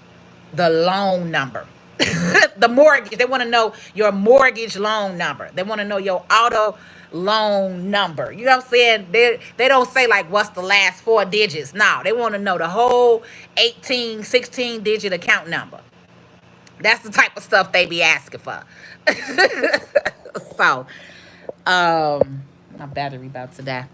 Speaker 1: the loan number. The mortgage. They want to know your mortgage loan number. They want to know your auto loan number. You know what I'm saying? They don't say like what's the last 4 digits. No, they want to know the whole 18, 16 digit account number. That's the type of stuff they be asking for. So, my battery about to die.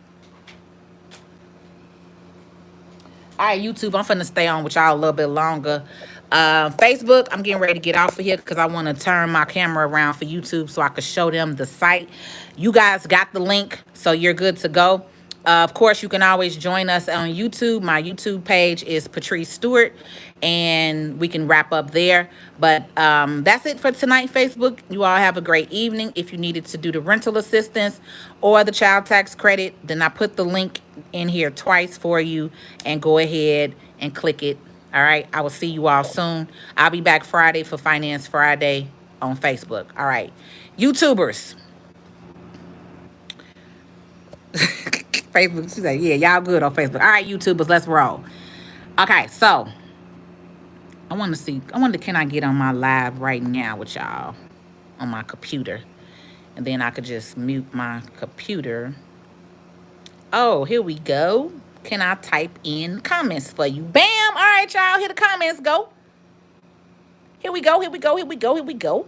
Speaker 1: All right, YouTube, I'm finna stay on with y'all a little bit longer. Facebook, I'm getting ready to get off of here because I want to turn my camera around for YouTube so I can show them the site. You guys got the link, so you're good to go. Of course, you can always join us on YouTube. My YouTube page is Patrice Stewart, and we can wrap up there. But that's it for tonight, Facebook. You all have a great evening. If you needed to do the rental assistance or the child tax credit, then I put the link in here twice for you, and go ahead and click it. All right. I will see you all soon. I'll be back Friday for Finance Friday on Facebook. All right. YouTubers. Facebook. She's like, yeah, y'all good on Facebook. All right, YouTubers, let's roll. Okay, so I want to see. I wonder, can I get on my live right now with y'all on my computer, and then I could just mute my computer. Oh, here we go. Can I type in comments for you? Bam! All right, y'all. Here the comments go. Here we go. Here we go. Here we go. Here we go.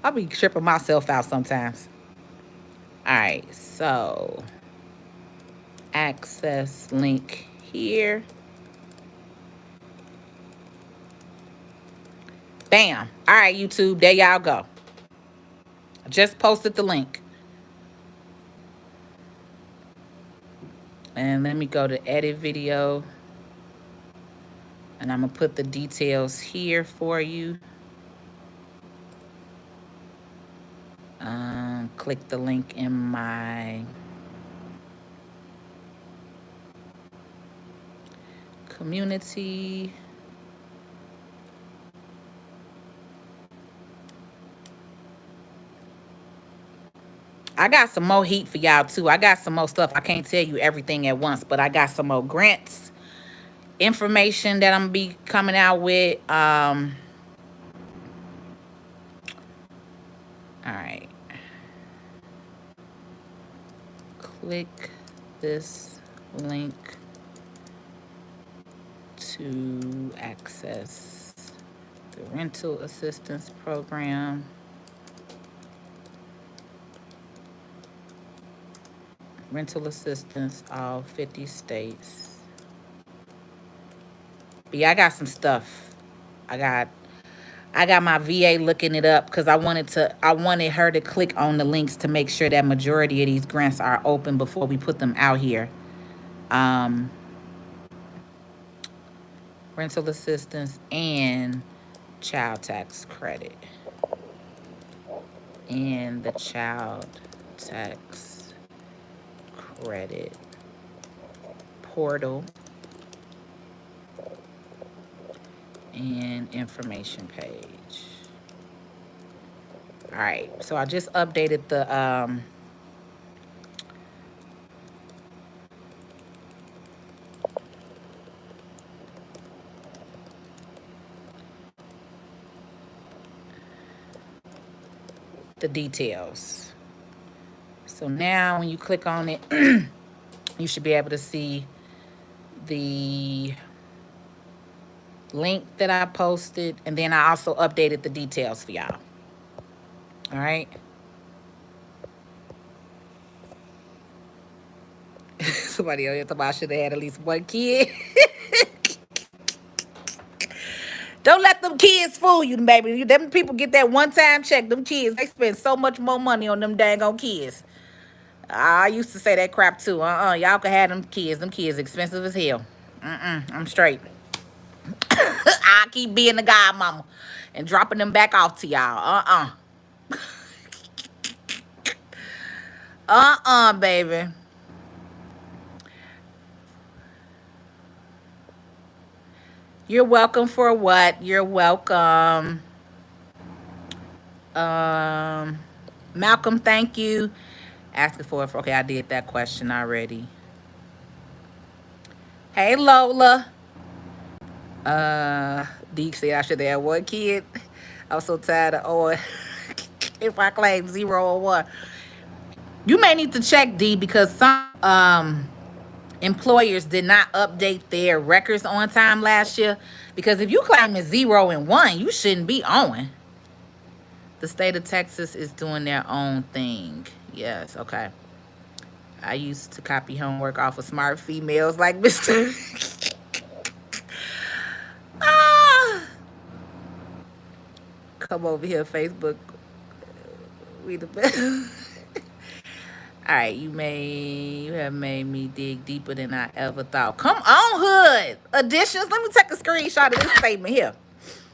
Speaker 1: I'll be tripping myself out sometimes. All right, so access link here. Bam. All right, YouTube, there y'all go. I just posted the link. And let me go to edit video. And I'm going to put the details here for you. Click the link in my community. I got some more heat for y'all too. I got some more stuff. I can't tell you everything at once, but I got some more grants information that I'm gonna be coming out with. All right. Click this link to access the rental assistance program. Rental assistance, all 50 states. But yeah, I got some stuff. I got my VA looking it up because I wanted her to click on the links to make sure that majority of these grants are open before we put them out here. Rental assistance and child tax credit. And the child tax credit portal and information page. All right, so I just updated the details. So now when you click on it, you should be able to see the link that I posted, and then I also updated the details for y'all. All right. Somebody else talking about I should have had at least one kid. Don't let them kids fool you, baby. Them people get that one-time check. Them kids, they spend so much more money on them dang on kids. I used to say that crap too. Y'all can have them kids. Them kids expensive as hell. I'm straight. I keep being the godmama and dropping them back off to y'all. Baby. You're welcome for what? You're welcome. Malcolm, thank you. Asking for it. Okay, I did that question already. Hey, Lola. Deke said I should have had one kid. I was so tired of if I claim 0 or 1. You may need to check, D, because some employers did not update their records on time last year. Because if you claim 0 and 1, you shouldn't be on. The state of Texas is doing their own thing. Yes, okay. I used to copy homework off of smart females like Mr. Come over here, Facebook. We the best. All right, you have made me dig deeper than I ever thought. Come on, Hood. Additions. Let me take a screenshot of this statement here.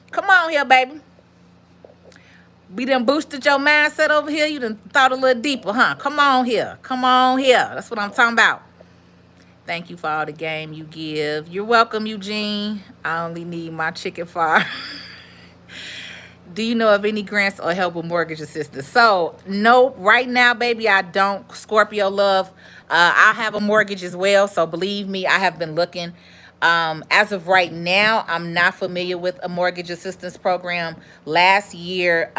Speaker 1: Come on here, baby. We done boosted your mindset over here. You done thought a little deeper, huh? Come on here. Come on here. That's what I'm talking about. Thank you for all the game you give. You're welcome, Eugene. I only need my chicken fire. Do you know of any grants or help with mortgage assistance? So, nope. Right now, baby, I don't. Scorpio love. I have a mortgage as well. So, believe me, I have been looking. As of right now, I'm not familiar with a mortgage assistance program. Last year,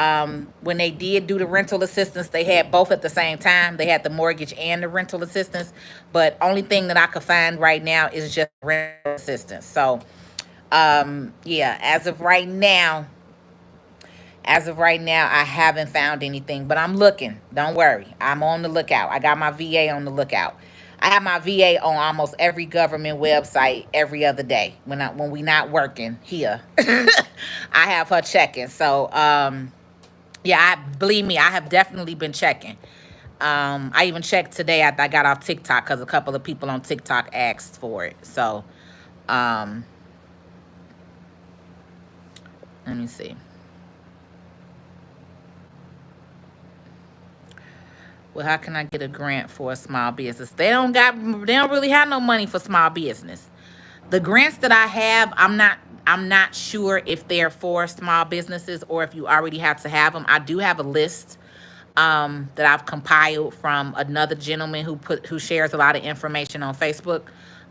Speaker 1: when they did do the rental assistance, they had both at the same time. They had the mortgage and the rental assistance. But only thing that I could find right now is just rental assistance. So, yeah, as of right now, I haven't found anything, but I'm looking. Don't worry. I'm on the lookout. I got my VA on the lookout. I have my VA on almost every government website every other day when we not working here. I have her checking. So, yeah, believe me, I have definitely been checking. I even checked today after I got off TikTok because a couple of people on TikTok asked for it. So, let me see. Well, how can I get a grant for a small business? They don't really have no money for small business. The grants that I have, I'm not sure if they're for small businesses or if you already have to have them. I do have a list that I've compiled from another gentleman who shares a lot of information on Facebook.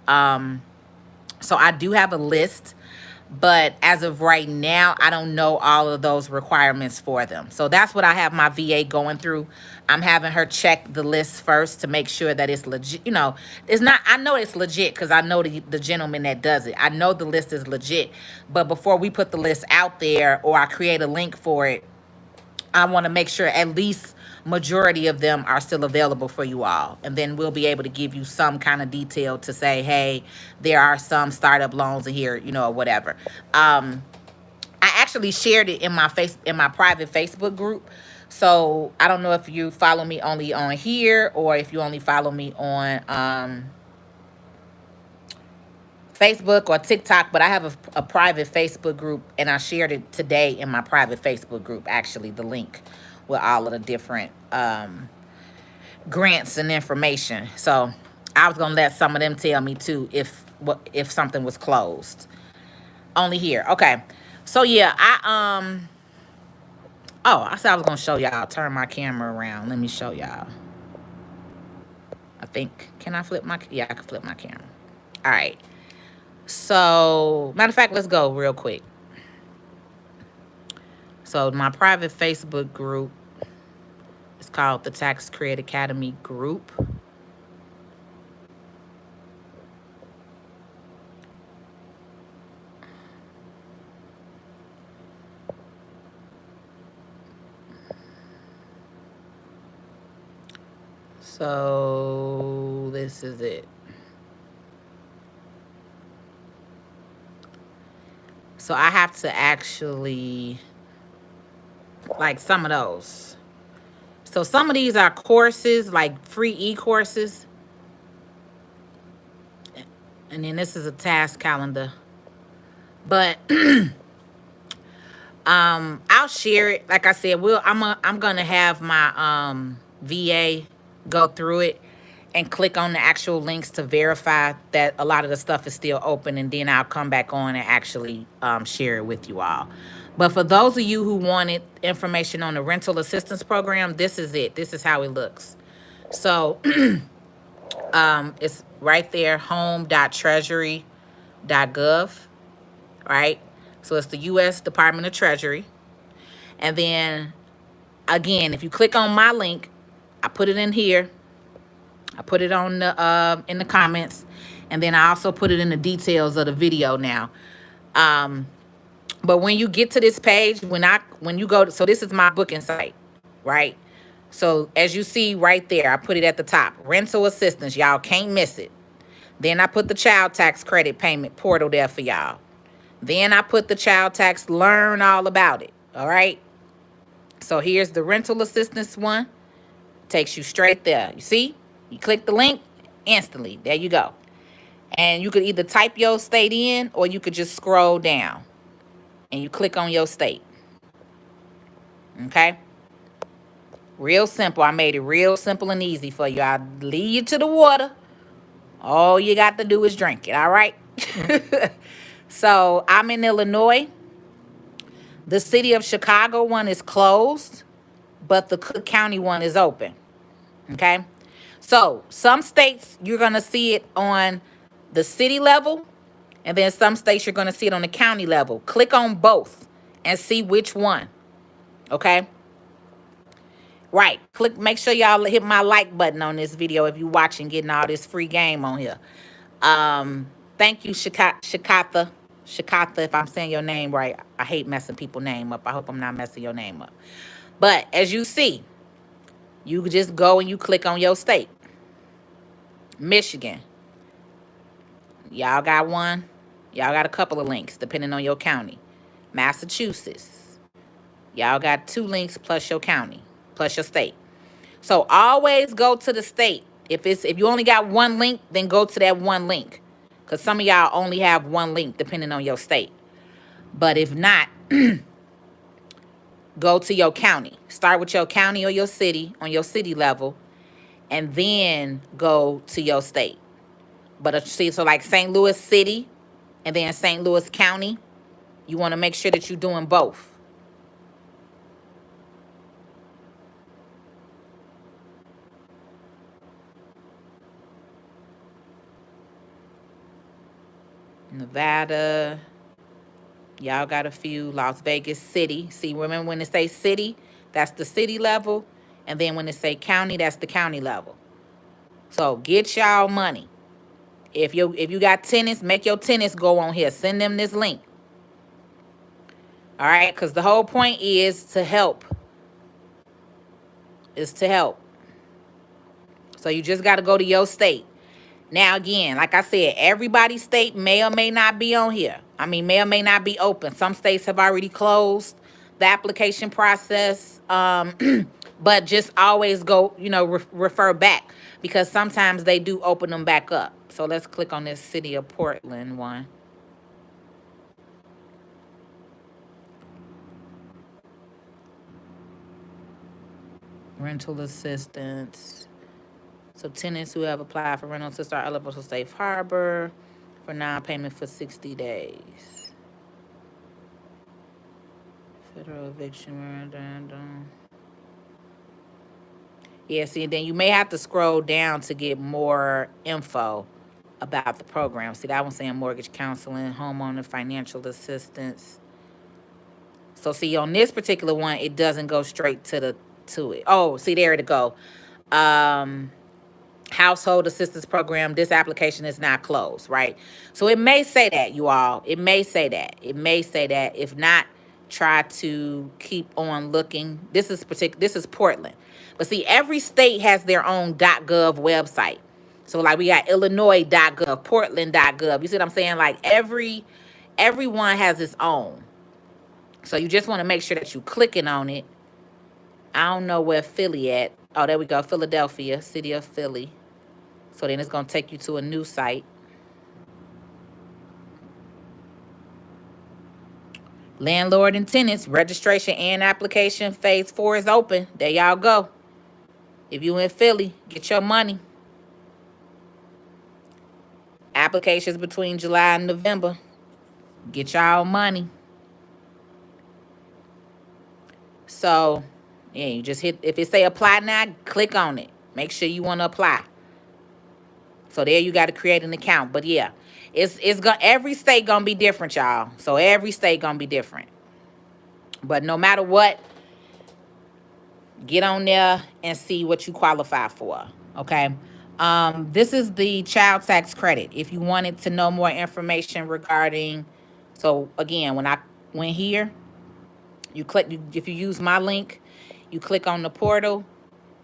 Speaker 1: So I do have a list, but as of right now, I don't know all of those requirements for them. So that's what I have my VA going through. I'm having her check the list first to make sure that it's legit. You know, it's not, I know it's legit because I know the gentleman that does it. I know the list is legit. But before we put the list out there or I create a link for it, I want to make sure at least majority of them are still available for you all. And then we'll be able to give you some kind of detail to say, hey, there are some startup loans in here, you know, or whatever. I actually shared it in my private Facebook group. So I don't know if you follow me only on here or if you only follow me on Facebook or TikTok, but I have a private Facebook group, and I shared it today in my private Facebook group, actually, the link with all of the different grants and information. So I was going to let some of them tell me, too, if something was closed. Only here. Okay. So, yeah, I said I was going to show y'all. Turn my camera around. Let me show y'all. I think, can I flip yeah, I can flip my camera. All right. So, matter of fact, let's go real quick. So, my private Facebook group is called the Tax Credit Academy Group. So, this is it. So I have to actually, like some of those. So some of these are courses, like free e-courses. And then this is a task calendar. But I'll share it. Like I said, I'm gonna have my VA go through it and click on the actual links to verify that a lot of the stuff is still open, and then I'll come back on and actually share it with you all. But for those of you who wanted information on the rental assistance program, this is it. This is how it looks. So it's right there, home.treasury.gov, right? So it's the U.S. Department of Treasury. And then, again, if you click on my link, I put it in here. I put it on the in the comments, and then I also put it in the details of the video now. But when you get to this page, when you go, so this is my booking site, right? So as you see right there, I put it at the top, rental assistance. Y'all can't miss it. Then I put the child tax credit payment portal there for y'all. Then I put the child tax, learn all about it. All right. So here's the rental assistance one. Takes you straight there. You see? You click the link, instantly. There you go. And you could either type your state in or you could just scroll down and you click on your state. Okay? Real simple. I made it real simple and easy for you. I lead you to the water. All you got to do is drink it. All right? So I'm in Illinois. The city of Chicago one is closed, but the Cook County one is open. Okay? So some states you're going to see it on the city level, and then some states you're going to see it on the county level. Click on both and see which one. Okay? Right. Click. Make sure y'all hit my like button on this video if you're watching, getting all this free game on here. Thank you, Shakatha. Shakatha, if I'm saying your name right. I hate messing people's name up. I hope I'm not messing your name up. But as you see, you just go and you click on your state. Michigan. Y'all got one. Y'all got a couple of links depending on your county. Massachusetts. Y'all got 2 links plus your county, plus your state. So always go to the state. If you only got 1 link, then go to that 1 link. Because some of y'all only have 1 link depending on your state. But if not, go to your county. Start with your county or your city on your city level, and then go to your state. But see, so like St. Louis City and then St. Louis County, you want to make sure that you're doing both. Nevada, y'all got a few. Las Vegas City. See, remember when it say city, that's the city level. And then when it say county, that's the county level. So get y'all money. If you got tenants, make your tenants go on here. Send them this link. All right? Because the whole point is to help. Is to help. So you just got to go to your state. Now, again, like I said, everybody's state may or may not be on here. I mean, may or may not be open. Some states have already closed the application process. But just always go, refer back. Because sometimes they do open them back up. So let's click on this City of Portland one. Rental assistance. So tenants who have applied for rental assistance are eligible to safe harbor for non-payment for 60 days. Federal eviction. Yeah, see, then you may have to scroll down to get more info about the program. See, that one's saying mortgage counseling, homeowner financial assistance. So see, on this particular one, it doesn't go straight to it. Oh, see, there it go. Household assistance program. This application is not closed, right? So it may say that, you all. It may say that. It may say that. If not, try to keep on looking. This is Portland. But see, every state has their own .gov website. So like we got Illinois.gov, Portland.gov. You see what I'm saying? Like everyone has its own. So you just want to make sure that you're clicking on it. I don't know where Philly at. Oh, there we go. Philadelphia, city of Philly. So then it's going to take you to a new site. Landlord and tenants, registration and application. Phase 4 is open. There y'all go. If you in Philly, get your money. Applications between July and November. Get y'all money. So, yeah, you just hit, if it say apply now, click on it. Make sure you want to apply. So there you got to create an account. But yeah, every state gonna be different, y'all. So every state gonna be different. But no matter what, get on there and see what you qualify for. Okay. This is the child tax credit. If you wanted to know more information regarding, so again, when I went here, you click, if you use my link, you click on the portal,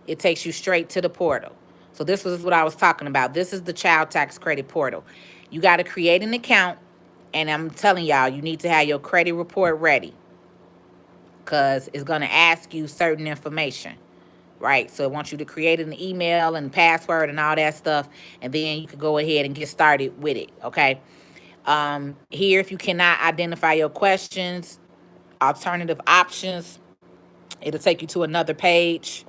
Speaker 1: it takes you straight to the portal. So this was what I was talking about. This is the child tax credit portal. You got to create an account, and I'm telling y'all, you need to have your credit report ready because it's going to ask you certain information. right? So it wants you to create an email and password and all that stuff, and then you can go ahead and get started with it, okay? Here, if you cannot identify your questions, alternative options, it'll take you to another page.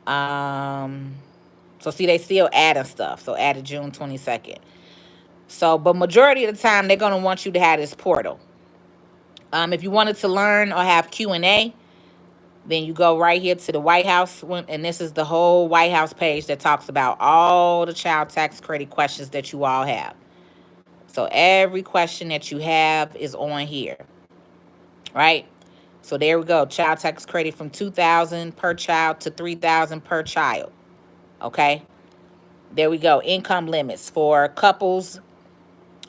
Speaker 1: So see, they still adding stuff. So added June 22nd. So, but majority of the time, they're gonna want you to have this portal. If you wanted to learn or have Q&A, then you go right here to the White House one, and this is the whole White House page that talks about all the child tax credit questions that you all have. So every question that you have is on here, right? So there we go. Child tax credit from $2,000 per child to $3,000 per child. Okay. There we go. Income limits for couples.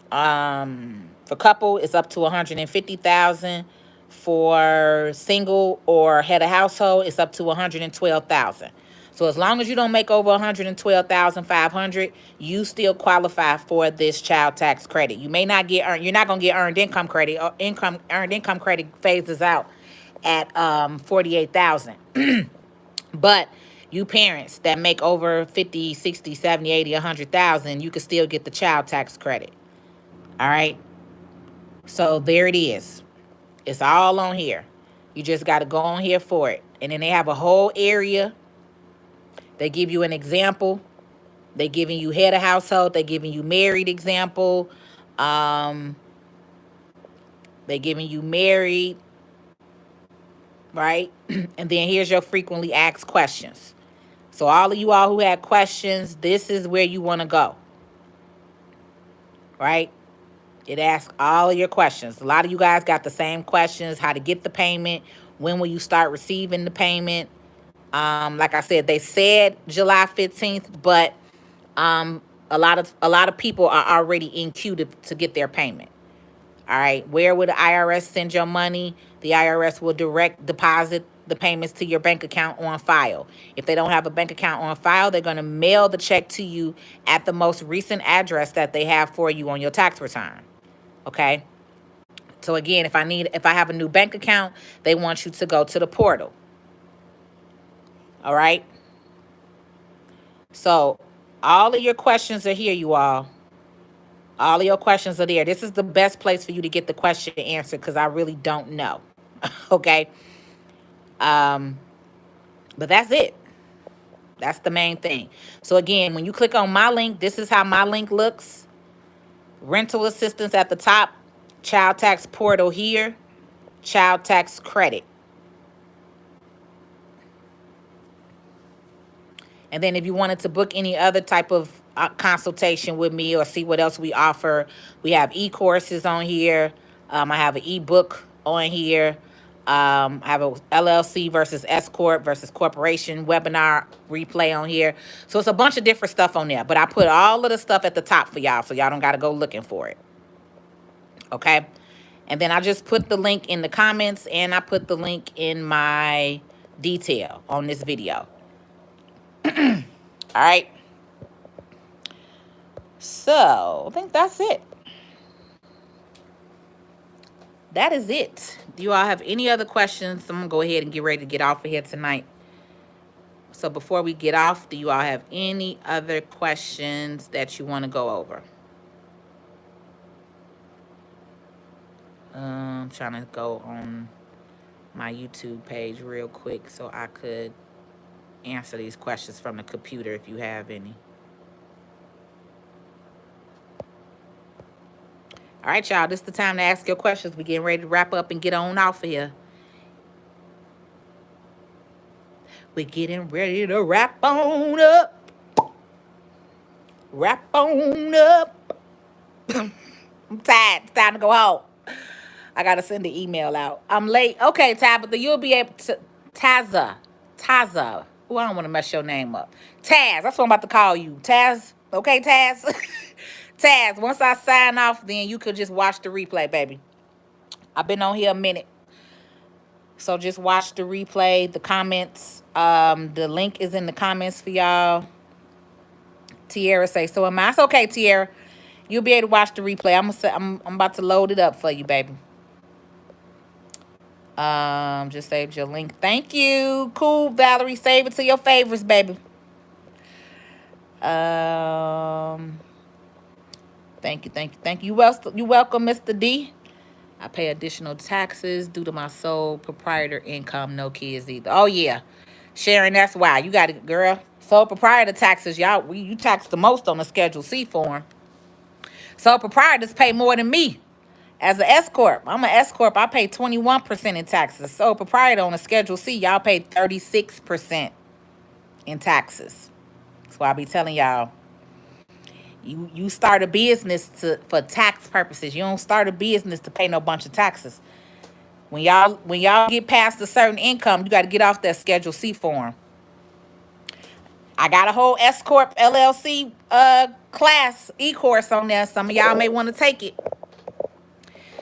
Speaker 1: For couple, it's up to 150,000. For single or head of household, it's up to 112,000. So as long as you don't make over 112,500, you still qualify for this child tax credit. You may not get you're not gonna get earned income credit. Or earned income credit phases out at 48,000. But you parents that make over 50, 60, 70, 80, 100,000, you can still get the child tax credit. All right. So there it is. It's all on here. You just got to go on here for it. And then they have a whole area. They give you an example. They giving you head of household. They giving you married example. They giving you married, right? And then here's your frequently asked questions. So all of you all who had questions, this is where you want to go, right? It asks all of your questions. A lot of you guys got the same questions: how to get the payment, when will you start receiving the payment. Like I said, they said July 15th, but a lot of people are already in queue to get their payment. All right, where would the IRS send your money? The IRS will direct deposit the payments to your bank account on file. If they don't have a bank account on file, they're going to mail the check to you at the most recent address that they have for you on your tax return. Okay. So again, if I have a new bank account, they want you to go to the portal. All right. So all of your questions are here, you all. All of your questions are there. This is the best place for you to get the question answered, because I really don't know. Okay. But that's it. That's the main thing. So again, when you click on my link, this is how my link looks. Rental assistance at the top, child tax portal here, child tax credit. And then if you wanted to book any other type of consultation with me or see what else we offer, we have e-courses on here. I have an e-book on here. I have a LLC versus S Corp versus corporation webinar replay on here. So it's a bunch of different stuff on there. But I put all of the stuff at the top for y'all, so y'all don't got to go looking for it. Okay? And then I just put the link in the comments, and I put the link in my detail on this video. All right. So I think that's it. That is it. Do you all have any other questions? I'm gonna go ahead and get ready to get off of here tonight. So before we get off, do you all have any other questions that you want to go over? I'm trying to go on my YouTube page real quick so I could answer these questions from the computer if you have any. All right, y'all, this is the time to ask your questions. We're getting ready to wrap up and get on off of here. We're getting ready to wrap on up. Wrap on up. I'm tired. It's time to go home. I got to send the email out. I'm late. Okay, Tabitha, you'll be able to... Taza. Oh, I don't want to mess your name up. Taz, that's what I'm about to call you. Taz. Okay, Taz? Taz, once I sign off, then you could just watch the replay, baby. I've been on here a minute. So just watch the replay, the comments. The link is in the comments for y'all. Tiara say, so am I. It's okay, Tiara. You'll be able to watch the replay. I'm about to load it up for you, baby. Just saved your link. Thank you. Cool, Valerie. Save it to your favorites, baby. Thank you, thank you, thank you. You welcome, Mr. D. I pay additional taxes due to my sole proprietor income. No kids either. Oh yeah, Sharon, that's why you got it, girl. Sole proprietor taxes, y'all. You tax the most on the Schedule C form. Sole proprietors pay more than me. As an S corp, I'm an S corp. I pay 21% in taxes. Sole proprietor on a Schedule C, y'all pay 36% in taxes. That's why I be telling y'all. You start a business for tax purposes. You don't start a business to pay no bunch of taxes. When y'all get past a certain income, you got to get off that Schedule C form. I got a whole S corp LLC class e-course on there. Some of y'all may want to take it,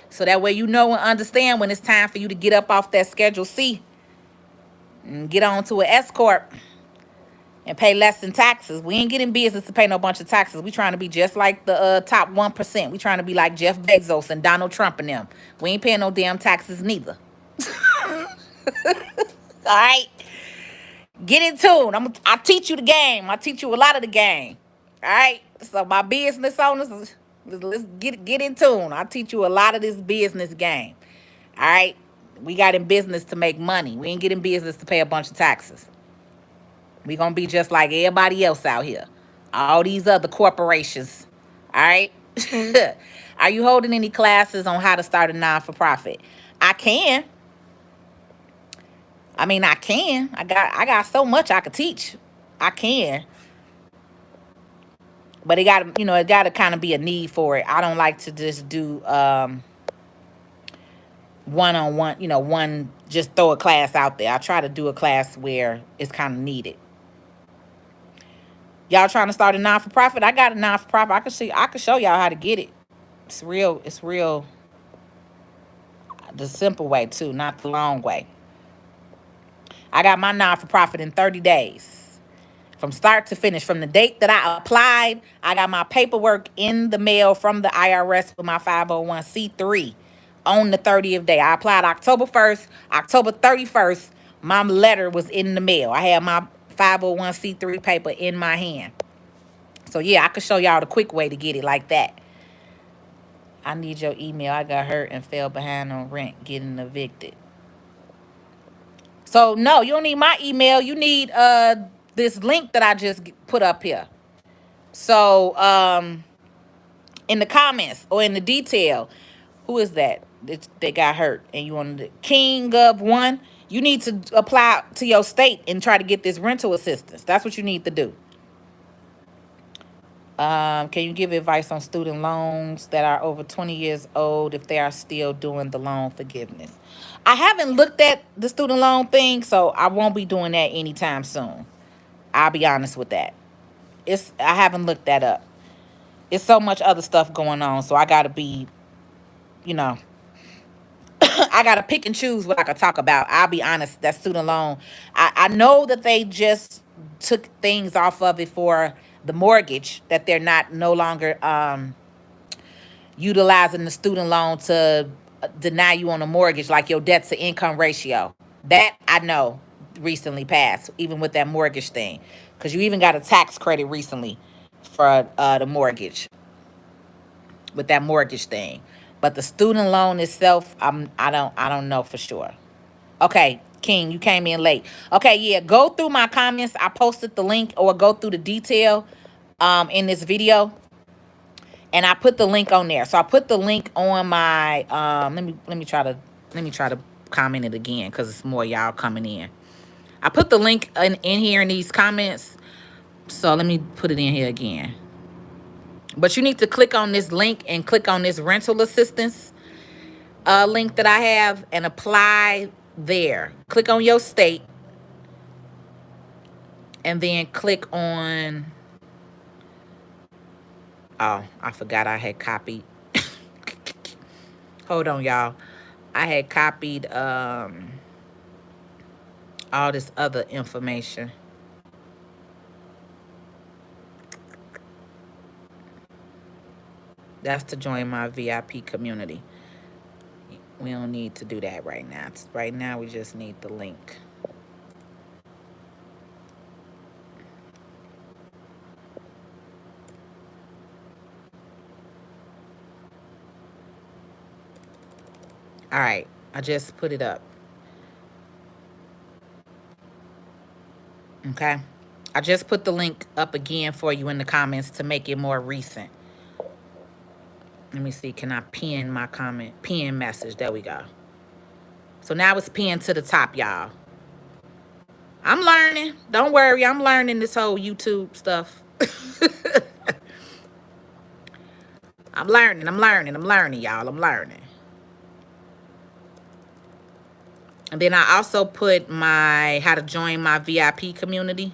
Speaker 1: so that way you know and understand when it's time for you to get up off that Schedule C and get on to an S corp and pay less in taxes. We ain't getting business to pay no bunch of taxes. We trying to be just like the top 1%. We trying to be like Jeff Bezos and Donald Trump and them. We ain't paying no damn taxes neither. All right? Get in tune. I teach you the game. I teach you a lot of the game. All right? So my business owners, let's get in tune. I teach you a lot of this business game. All right? We got in business to make money. We ain't getting business to pay a bunch of taxes. We gonna be just like everybody else out here. All these other corporations. All right? Are you holding any classes on how to start a non-for-profit? I can. I can. I got so much I could teach. I can. But it gotta kind of be a need for it. I don't like to just do one-on-one, just throw a class out there. I try to do a class where it's kind of needed. Y'all trying to start a non-for-profit? I got a non-for-profit. I can show y'all how to get it. It's real the simple way too, not the long way. I got my non-for-profit in 30 days. From start to finish. From the date that I applied, I got my paperwork in the mail from the IRS with my 501c3 on the 30th day. I applied October 1st, October 31st, my letter was in the mail. I had my 501c3 paper in my hand. So yeah, I could show y'all the quick way to get it like that. I need your email. I got hurt and fell behind on rent, getting evicted. So no, you don't need my email. You need this link that I just put up here. So in the comments or in the detail, who is that? They got hurt and you want the King of One. You need to apply to your state and try to get this rental assistance. That's what you need to do. Can you give advice on student loans that are over 20 years old if they are still doing the loan forgiveness? I haven't looked at the student loan thing, so I won't be doing that anytime soon. I'll be honest with that. I haven't looked that up. It's so much other stuff going on, so I gotta be, I gotta pick and choose what I could talk about. I'll be honest, that student loan, I know that they just took things off of it for the mortgage, that they're no longer utilizing the student loan to deny you on a mortgage, like your debt to income ratio. That I know recently passed, even with that mortgage thing, because you even got a tax credit recently for the mortgage with that mortgage thing. But the student loan itself, I don't know for sure. Okay, King, you came in late. Okay, yeah, go through my comments. I posted the link, or go through the detail in this video, and I put the link on there. So I put the link on my let me try to comment it again, because it's more y'all coming in. I put the link in here in these comments. So let me put it in here again. But you need to click on this link and click on this rental assistance link that I have and apply there. Click on your state and then click on, oh, I forgot I had copied. Hold on, y'all. I had copied all this other information. That's to join my VIP community. We don't need to do that right now. Right now, we just need the link. All right, I just put it up. Okay. I just put the link up again for you in the comments to make it more recent. Let me see. Can I pin my comment? Pin message. There we go. So now it's pinned to the top, y'all. I'm learning. Don't worry. I'm learning this whole YouTube stuff. I'm learning, y'all. I'm learning. And then I also put how to join my VIP community.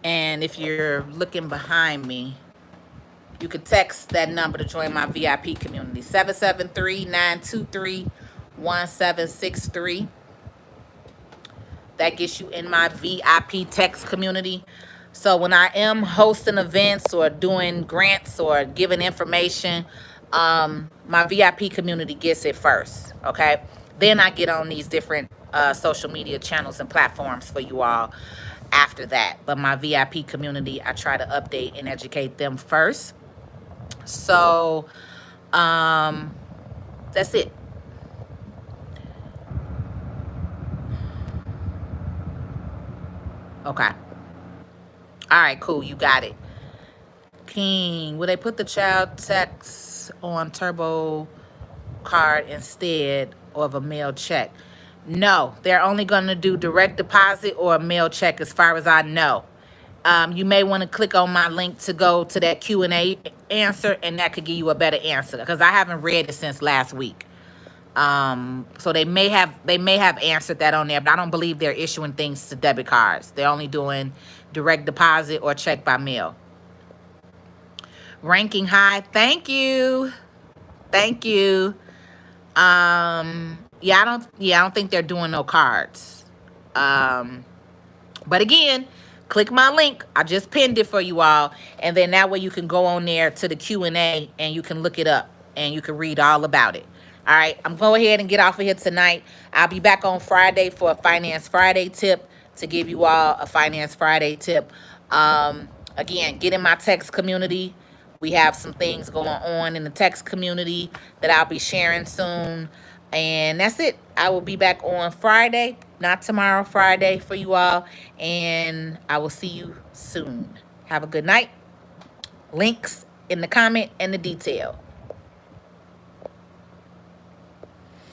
Speaker 1: And if you're looking behind me, you could text that number to join my VIP community, 773-923-1763. That gets you in my VIP text community. So when I am hosting events or doing grants or giving information, my VIP community gets it first, okay? Then I get on these different social media channels and platforms for you all after that. But my VIP community, I try to update and educate them first. So that's it. Okay. All right, cool. You got it. King, will they put the child tax on turbo card instead of a mail check? No, they're only going to do direct deposit or a mail check as far as I know. You may want to click on my link to go to that Q&A answer, and that could give you a better answer because I haven't read it since last week. So they may have answered that on there, but I don't believe they're issuing things to debit cards. They're only doing direct deposit or check by mail. Ranking high, thank you. Yeah, I don't think they're doing no cards. But again, click my link. I just pinned it for you all, and then that way you can go on there to the Q&A and you can look it up and you can read all about it. All right, I'm going ahead and get off of here tonight. I'll be back on Friday for a Finance Friday tip to give you all a Finance Friday tip. Again, get in my text community. We have some things going on in the text community that I'll be sharing soon. And that's it. I will be back on Friday, not tomorrow, Friday for you all. And I will see you soon. Have a good night. Links in the comment and the detail.